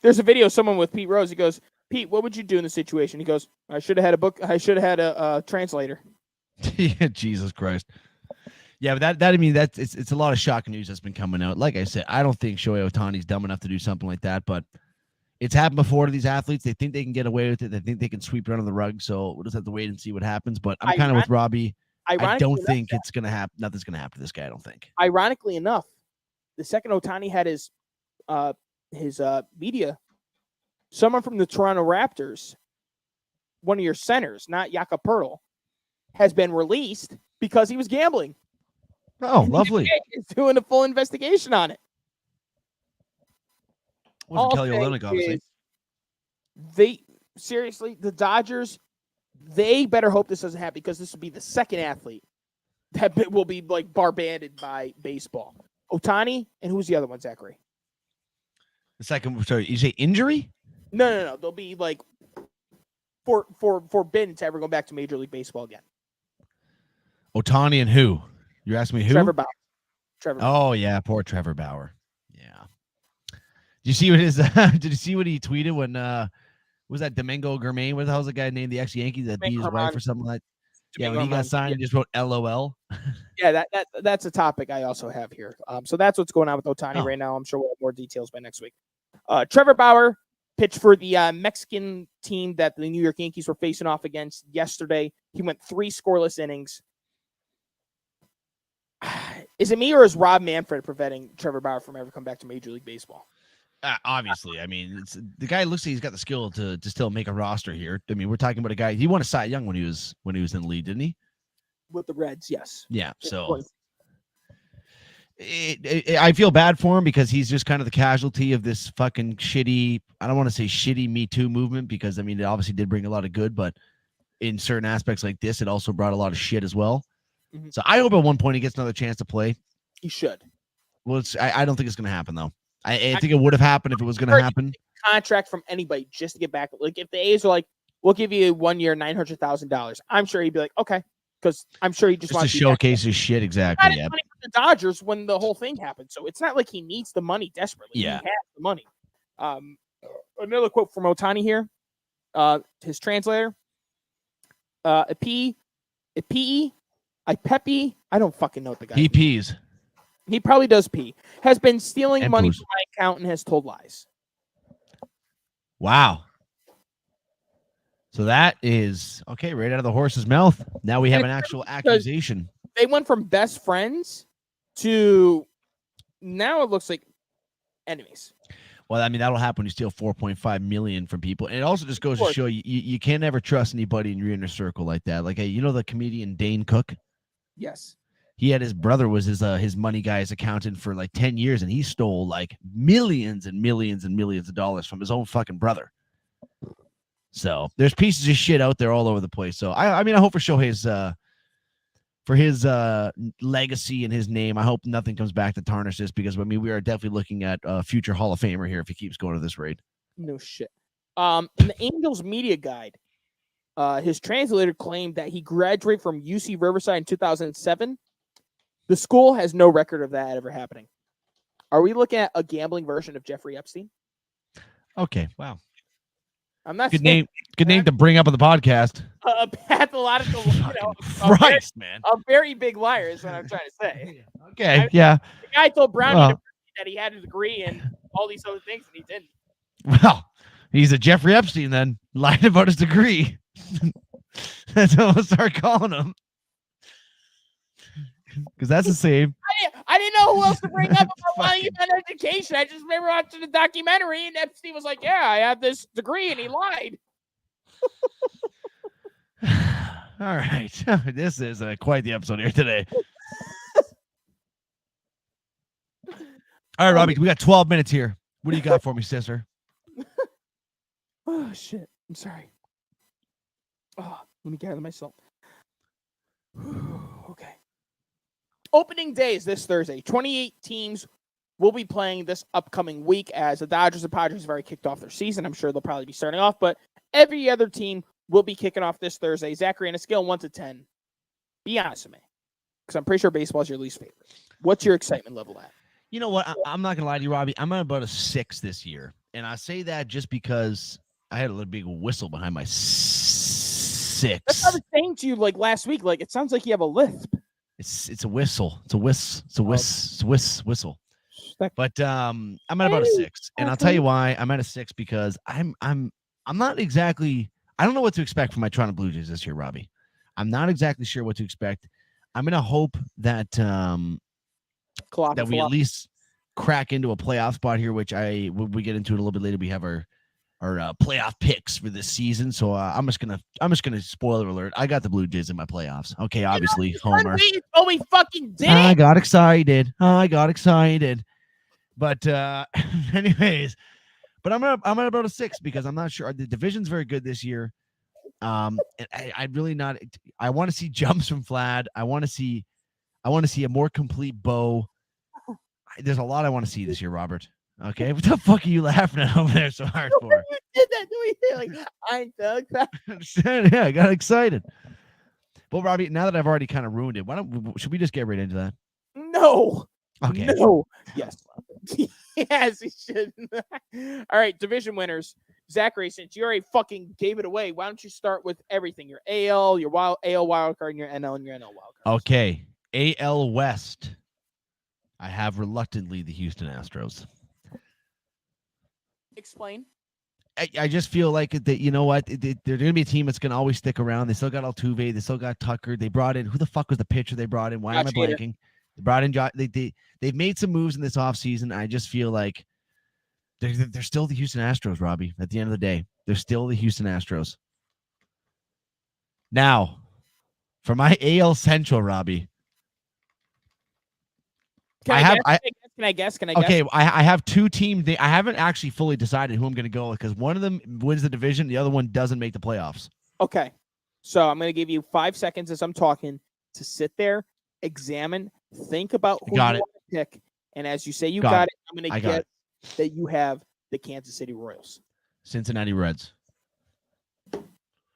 there's a video of someone with Pete Rose. He goes, Pete, what would you do in the situation? He goes, I should have had a translator. Yeah, Jesus Christ. Yeah, but that I mean, it's a lot of shocking news that's been coming out. Like I said, I don't think Shohei Ohtani's dumb enough to do something like that, but it's happened before to these athletes. They think they can get away with it. They think they can sweep it under the rug. So we'll just have to wait and see what happens. But I'm kind of with Robbie. I don't think it's going to happen. Nothing's going to happen to this guy, I don't think. Ironically enough, the second Ohtani had his media, someone from the Toronto Raptors, one of your centers, not Jakob Poeltl, has been released because he was gambling. Oh, lovely. He's doing a full investigation on it. Wasn't Kelly Olynyk, obviously. The Dodgers, they better hope this doesn't happen, because this will be the second athlete that will be like bar banded by baseball. Ohtani, and who's the other one, Zachary? The second, sorry, you say injury? No. They'll be like forbidden to ever go back to Major League Baseball again. Ohtani and who? You're asking me who? Trevor Bauer. Oh yeah, poor Trevor Bauer. Yeah. Did you see what his? Did you see what he tweeted when? Was that Domingo Germain? What the hell's the guy named the ex-Yankee that beat his wife or something like? Yeah, when he got signed, he just wrote LOL. Yeah, that's a topic I also have here. So that's what's going on with Ohtani right now. I'm sure we'll have more details by next week. Trevor Bauer pitched for the Mexican team that the New York Yankees were facing off against yesterday. He went 3 scoreless innings. Is it me or is Rob Manfred preventing Trevor Bauer from ever coming back to Major League Baseball? Obviously, I mean, the guy looks like he's got the skill to still make a roster here. I mean, we're talking about a guy. He won a Cy Young when he was in the league, didn't he? With the Reds, yes. Yeah. So I feel bad for him because he's just kind of the casualty of this fucking shitty. I don't want to say shitty Me Too movement because I mean it obviously did bring a lot of good, but in certain aspects like this, it also brought a lot of shit as well. Mm-hmm. So I hope at one point he gets another chance to play. He should. Well, I don't think it's going to happen though. I think it would have happened if it was going to happen. Contract from anybody just to get back. Like if the A's are like, we'll give you 1 year, $900,000. I'm sure he'd be like, okay, because I'm sure he just wants to showcase his shit. Exactly. Yeah. Money from the Dodgers when the whole thing happened, so it's not like he needs the money desperately. Yeah, he has the money. Another quote from Ohtani here. His translator. Ipepe, Ipepe. I don't fucking know what the guy. He pees. He probably does pee. Has been stealing money from my account and has told lies. Wow. So that is okay, right out of the horse's mouth. Now we have an actual accusation. They went from best friends to now it looks like enemies. Well, I mean, that'll happen when you steal $4.5 million from people. And it also just goes to show you can't ever trust anybody in your inner circle like that. Like, hey, you know the comedian Dane Cook? Yes. He had his brother was his money guy's accountant for like 10 years, and he stole like millions and millions and millions of dollars from his own fucking brother. So there's pieces of shit out there all over the place. So I mean, I hope for Shohei's for his legacy and his name, I hope nothing comes back to tarnish this because I mean we are definitely looking at a future Hall of Famer here if he keeps going to this rate. No shit. In the Angels media guide, his translator claimed that he graduated from UC Riverside in 2007. The school has no record of that ever happening. Are we looking at a gambling version of Jeffrey Epstein? Okay, wow. I'm not good name to bring up on the podcast. A pathological, Christ, man. A very big liar is what I'm trying to say. Okay, yeah. The guy told Brownie that he had a degree and all these other things, and he didn't. Well, he's a Jeffrey Epstein then, lied about his degree. That's what we'll start calling him. Because that's the same. I didn't know who else to bring up about why you had education. I just remember watching the documentary, and Epstein was like, "Yeah, I have this degree," and he lied. All right, this is quite the episode here today. All right, Robbie, we got 12 minutes here. What do you got for me, sister? Oh shit! I'm sorry. Oh, let me gather myself. Okay. Opening day is this Thursday. 28 teams will be playing this upcoming week as the Dodgers and Padres have already kicked off their season. I'm sure they'll probably be starting off, but every other team will be kicking off this Thursday. Zachary, on a scale of 1 to 10, be honest with me, because I'm pretty sure baseball is your least favorite. What's your excitement level at? You know what? I'm not going to lie to you, Robbie. I'm at about a 6 this year, and I say that just because I had a little big whistle behind my 6. That's what I was saying to you like last week. Like, it sounds like you have a lisp. It's a whistle. It's a whistle. But I'm at about a 6, and I'll tell you why I'm at a 6 because I'm not exactly. I don't know what to expect from my Toronto Blue Jays this year, Robbie. I'm not exactly sure what to expect. I'm gonna hope that that we at least crack into a playoff spot here, which when we get into it a little bit later. We have our playoff picks for this season, so I'm just gonna spoiler alert. I got the Blue Jays in my playoffs. Okay, obviously, Homer. Oh, we fucking did. I got excited. But anyways, but I'm at about a 6 because I'm not sure the division's very good this year. And I really not. I want to see jumps from Vlad. I want to see a more complete Bo. There's a lot I want to see this year, Robert. Okay, what the fuck are you laughing at over there so hard for? You did that to me. Like, I so excited. Yeah, I got excited. Well, Robbie, now that I've already kind of ruined it, should we just get right into that? No. Okay. No. Yes. Yes, he should. All right, division winners. Zachary, since you already fucking gave it away, why don't you start with everything? Your AL, your AL wild card, and your NL and your NL wild card. Okay. AL West. I have reluctantly the Houston Astros. Explain. I just feel like that, you know what? They're going to be a team that's going to always stick around. They still got Altuve. They still got Tucker. They brought in, who the fuck was the pitcher they brought in? Why am I blanking? They brought in, they've made some moves in this offseason. I just feel like they're still the Houston Astros, Robbie. At the end of the day, they're still the Houston Astros. Now, for my AL Central, Robbie. Can I guess? Okay, I have two teams. I haven't actually fully decided who I'm going to go with because one of them wins the division, the other one doesn't make the playoffs. Okay, so I'm going to give you 5 seconds as I'm talking to sit there, examine, think about who you want to pick, and as you say you got it, I'm going to guess that you have the Kansas City Royals. Cincinnati Reds.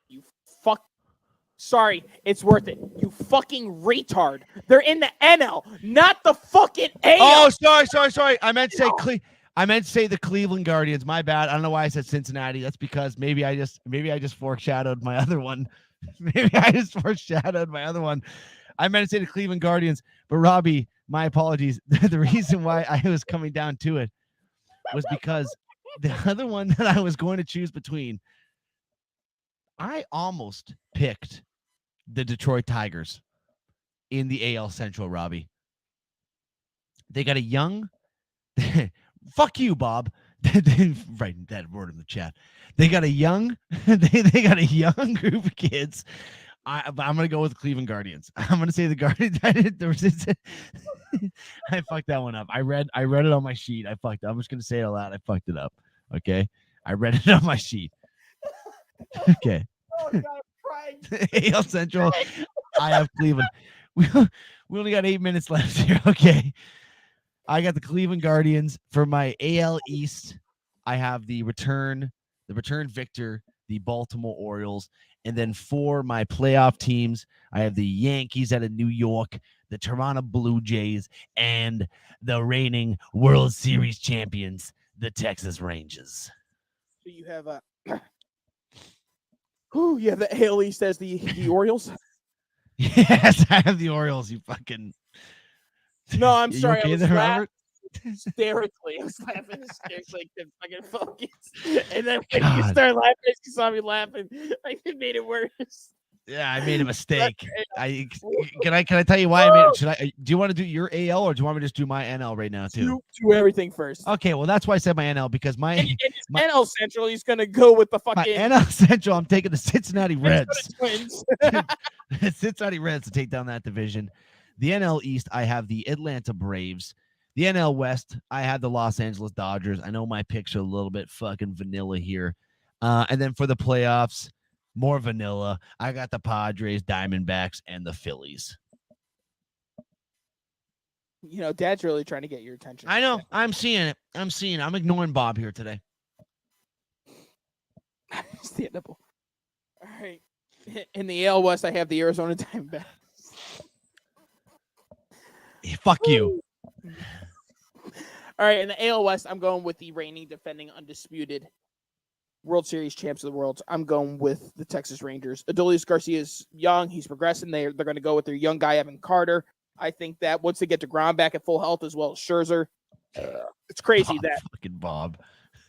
You fuck. Sorry, it's worth it. You fucking retard. They're in the NL, not the fucking AL. Oh, sorry. I meant to say the Cleveland Guardians. My bad. I don't know why I said Cincinnati. That's because maybe I just foreshadowed my other one. I meant to say the Cleveland Guardians, but Robbie, my apologies. The reason why I was coming down to it was because the other one that I was going to choose between, I almost picked the Detroit Tigers in the AL Central, Robbie. They got a young fuck you, Bob. Write that word in the chat. They got a young they got a young group of kids. I'm gonna go with the Cleveland Guardians. I'm gonna say the Guardians. I fucked that one up. I read it on my sheet. I fucked it. I'm just gonna say it out loud. I fucked it up. Okay. I read it on my sheet. Okay. Oh, God, I'm crying. AL Central. I have Cleveland. We only got 8 minutes left here. Okay. I got the Cleveland Guardians. For my AL East, I have the return victor, the Baltimore Orioles. And then for my playoff teams, I have the Yankees out of New York, the Toronto Blue Jays, and the reigning World Series champions, the Texas Rangers. So you have you have the AL East as the Orioles? Yes, I have the Orioles, you fucking... No, I'm sorry. Okay, I was there, laughing Robert? hysterically. I was laughing hysterically. I couldn't fucking focus. And then when you started laughing, you saw me laughing. Like, it made it worse. Yeah, I made a mistake. Can I tell you why I made it? Do you want to do your AL or do you want me to just do my NL right now too? Do everything first. Okay, well that's why I said my NL because my NL Central, he's gonna go with the fucking NL Central. I'm taking the Cincinnati Reds. Twins. Cincinnati Reds to take down that division. The NL East, I have the Atlanta Braves. The NL West, I have the Los Angeles Dodgers. I know my picks are a little bit fucking vanilla here. And then for the playoffs, more vanilla. I got the Padres, Diamondbacks, and the Phillies. You know, Dad's really trying to get your attention. I know. I'm seeing it. I'm ignoring Bob here today. Understandable. All right. In the AL West, I have the Arizona Diamondbacks. Fuck you. All right. In the AL West, I'm going with the reigning, defending, undisputed World Series champs of the world. I'm going with the Texas Rangers. Adolis Garcia is young. He's progressing. They're going to go with their young guy, Evan Carter. I think that once they get DeGrom back at full health as well as Scherzer, it's crazy that fucking Bob.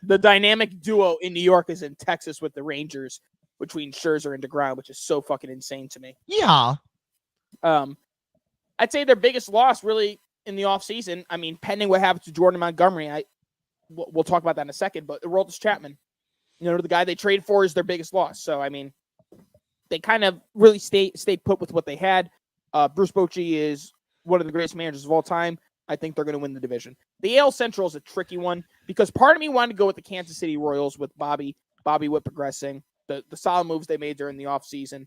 The dynamic duo in New York is in Texas with the Rangers between Scherzer and DeGrom, which is so fucking insane to me. Yeah. I'd say their biggest loss really in the offseason, I mean, pending what happens to Jordan Montgomery, we'll talk about that in a second, but Aroldis Chapman, you know, the guy they traded for is their biggest loss. So, I mean, they kind of really stayed put with what they had. Bruce Bochy is one of the greatest managers of all time. I think they're going to win the division. The AL Central is a tricky one because part of me wanted to go with the Kansas City Royals with Bobby Witt progressing, the solid moves they made during the offseason.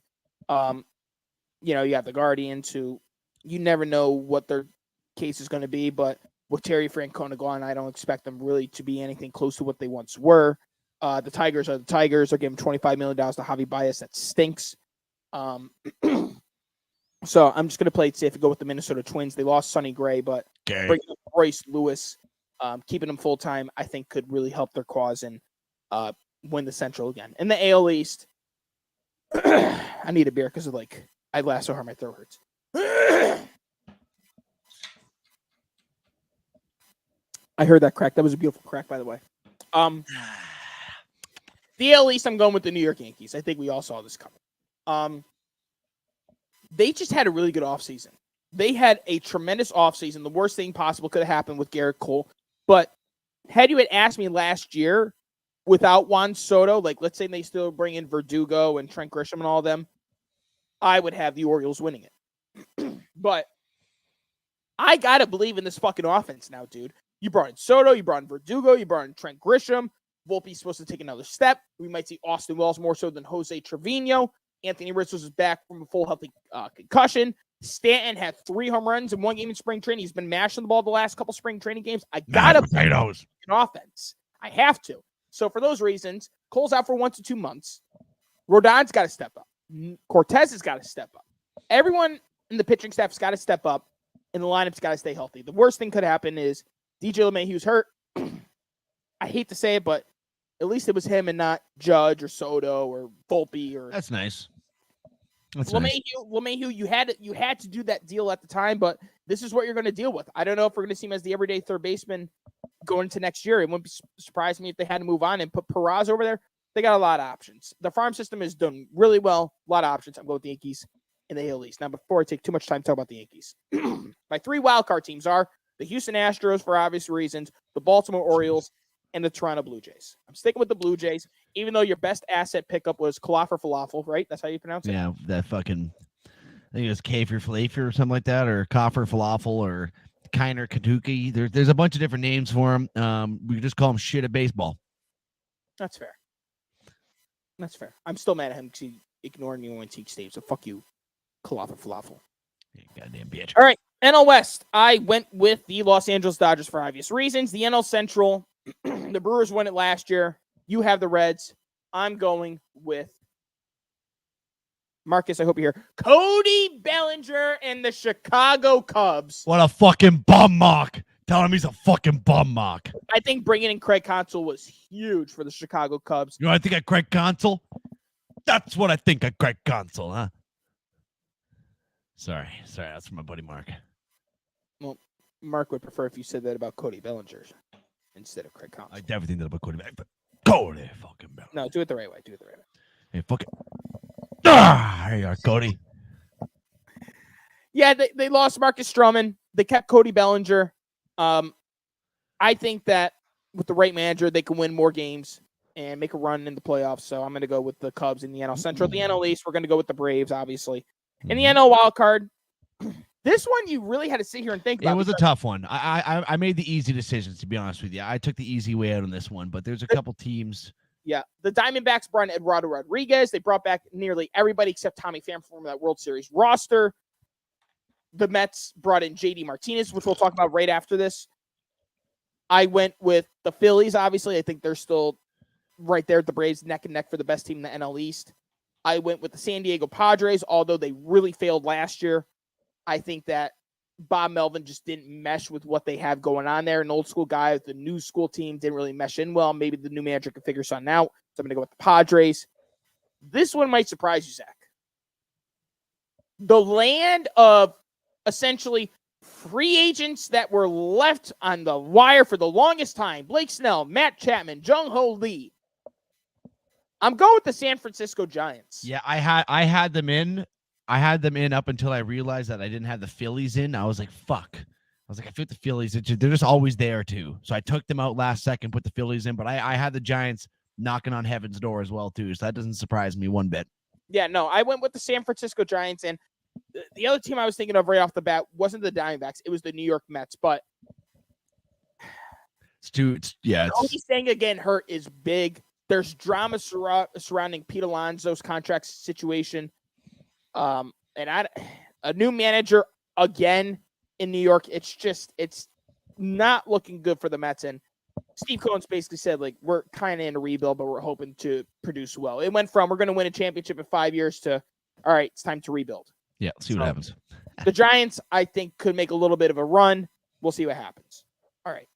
You know, you have the Guardians who you never know what their case is going to be, but with Terry Francona gone, I don't expect them really to be anything close to what they once were. The Tigers are the Tigers. They're giving $25 million to Javi Baez. That stinks. So I'm just going to play it safe and go with the Minnesota Twins. They lost Sonny Gray, but bringing up Royce Lewis, keeping him full-time, I think could really help their cause and win the Central again. In the AL East, I need a beer because I laughed so hard my throat hurts. I heard that crack. That was a beautiful crack, by the way. The AL East, I'm going with the New York Yankees. I think we all saw this coming. They just had a really good offseason. They had a tremendous offseason. The worst thing possible could have happened with Garrett Cole. But had you had asked me last year, without Juan Soto, let's say they still bring in Verdugo and Trent Grisham and all of them, I would have the Orioles winning it. But I got to believe in this fucking offense now, dude. You brought in Soto, you brought in Verdugo, you brought in Trent Grisham. Volpe's supposed to take another step. We might see Austin Wells more so than Jose Trevino. Anthony Rizzo is back from a full healthy concussion. Stanton had 3 home runs in one game in spring training. He's been mashing the ball the last couple spring training games. I got to play an offense. I have to. So for those reasons, Cole's out for 1 to 2 months. Rodon's got to step up. Cortez has got to step up. Everyone in the pitching staff has got to step up, and the lineup's got to stay healthy. The worst thing could happen is DJ LeMahieu's hurt. I hate to say it, but at least it was him and not Judge or Soto or Volpe or. That's nice. That's LeMahieu, you had to do that deal at the time, but this is what you're going to deal with. I don't know if we're going to see him as the everyday third baseman going into next year. It wouldn't surprise me if they had to move on and put Peraza over there. They got a lot of options. The farm system has done really well. A lot of options. I'm going with the Yankees in the AL East. Now, before I take too much time to talk about the Yankees, my 3 wildcard teams are the Houston Astros for obvious reasons, the Baltimore Orioles, and the Toronto Blue Jays. I'm sticking with the Blue Jays, even though your best asset pickup was Kalafer Falafel, right? That's how you pronounce it? Yeah, that fucking, I think it was Kafir Falafer or something like that, or Koffer Falafel, or Kiner Kaduki. There's a bunch of different names for him. We could just call him shit at baseball. That's fair. That's fair. I'm still mad at him because he ignored me when Teague stayed, so fuck you, Kalafer Falafel. You goddamn bitch. All right, NL West. I went with the Los Angeles Dodgers for obvious reasons. The NL Central, the Brewers won it last year. You have the Reds. I'm going with Marcus. I hope you're here. Cody Bellinger and the Chicago Cubs. What a fucking bum mock. Tell him he's a fucking bum mock. I think bringing in Craig Counsell was huge for the Chicago Cubs. You know what I think of Craig Counsell? That's what I think of Craig Counsell, huh? Sorry. That's from my buddy Mark. Well, Mark would prefer if you said that about Cody Bellinger instead of Craig Counsell. I definitely think that about Cody Bellinger, but Cody fucking Bellinger. No, do it the right way. Hey, fuck it. There you are, Cody. Yeah, they lost Marcus Stroman. They kept Cody Bellinger. I think that with the right manager, they can win more games and make a run in the playoffs. So I'm going to go with the Cubs in the NL Central. The NL East, we're going to go with the Braves, obviously. In the NL Wild Card, this one you really had to sit here and think about. It was a tough one. I made the easy decisions, to be honest with you. I took the easy way out on this one, but there's a couple teams. Yeah, the Diamondbacks brought in Eduardo Rodriguez. They brought back nearly everybody except Tommy Pham from that World Series roster. The Mets brought in JD Martinez, which we'll talk about right after this. I went with the Phillies, obviously. I think they're still right there at the Braves, neck and neck for the best team in the NL East. I went with the San Diego Padres, although they really failed last year. I think that Bob Melvin just didn't mesh with what they have going on there. An old school guy with the new school team didn't really mesh in well. Maybe the new manager can figure something out. So I'm going to go with the Padres. This one might surprise you, Zach. The land of essentially free agents that were left on the wire for the longest time. Blake Snell, Matt Chapman, Jung-Ho Lee. I'm going with the San Francisco Giants. Yeah, I had them in. I had them in up until I realized that I didn't have the Phillies in. I was like, fuck. I was like, I feel the Phillies. They're just always there, too. So I took them out last second, put the Phillies in. But I had the Giants knocking on heaven's door as well, too. So that doesn't surprise me one bit. Yeah, no, I went with the San Francisco Giants. And the other team I was thinking of right off the bat wasn't the Diamondbacks. It was the New York Mets. But Cody Senga getting hurt is big. There's drama surrounding Pete Alonso's contract situation. And a new manager again in New York. It's not looking good for the Mets. And Steve Cohen's basically said, like, we're kind of in a rebuild, but we're hoping to produce well. It went from we're going to win a championship in 5 years to, all right, it's time to rebuild. Yeah, let's see what happens. The Giants, I think, could make a little bit of a run. We'll see what happens. All right.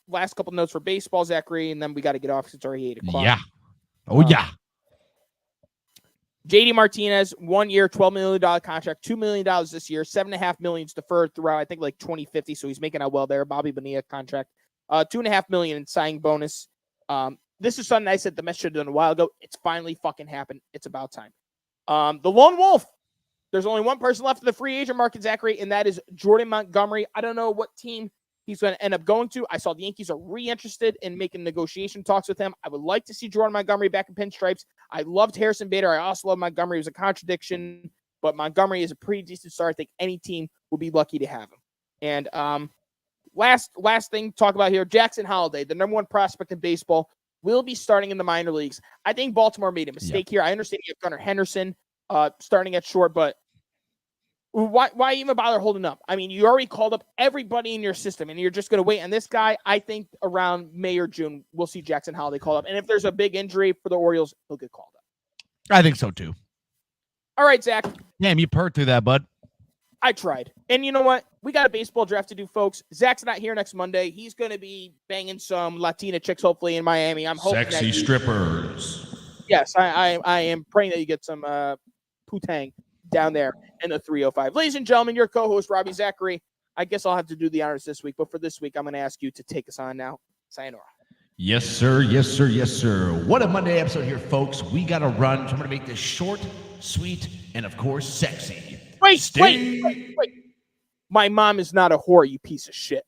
Last couple notes for baseball, Zachary, and then we got to get off because it's already 8 o'clock. Yeah. Oh, yeah. JD Martinez, 1 year, $12 million contract, $2 million this year, $7.5 million deferred throughout, I think, like 2050. So he's making out well there. Bobby Bonilla contract, $2.5 million in signing bonus. This is something I said the Mets should have done a while ago. It's finally fucking happened. It's about time. The lone wolf. There's only one person left in the free agent market, Zachary, and that is Jordan Montgomery. I don't know what team he's going to end up going to. I saw the Yankees are re-interested in making negotiation talks with him. I would like to see Jordan Montgomery back in pinstripes. I loved Harrison Bader. I also love Montgomery. It was a contradiction, but Montgomery is a pretty decent star. I think any team will be lucky to have him. And last thing to talk about here, Jackson Holliday, the number one prospect in baseball, will be starting in the minor leagues. I think Baltimore made a mistake here. I understand you have Gunnar Henderson starting at short, but why even bother holding up? I mean, you already called up everybody in your system, and you're just going to wait on this guy. I think around May or June, we'll see Jackson Holliday called up. And if there's a big injury for the Orioles, he'll get called up. I think so, too. All right, Zach. Damn, you purred through that, bud. I tried. And you know what? We got a baseball draft to do, folks. Zach's not here next Monday. He's going to be banging some Latina chicks, hopefully, in Miami. I'm hoping Sexy strippers. Yes, I am praying that you get some putang down there in the 305. Ladies and gentlemen, your co-host, Robbie Zachary. I guess I'll have to do the honors this week, but for this week, I'm going to ask you to take us on now. Sayonara. Yes, sir. Yes, sir. Yes, sir. What a Monday episode here, folks. We got to run. So I'm going to make this short, sweet, and, of course, sexy. Wait. My mom is not a whore, you piece of shit.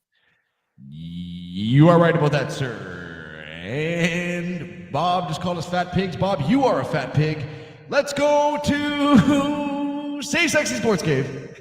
You are right about that, sir. And Bob just called us fat pigs. Bob, you are a fat pig. Let's go to Say Sexy Sports Cave.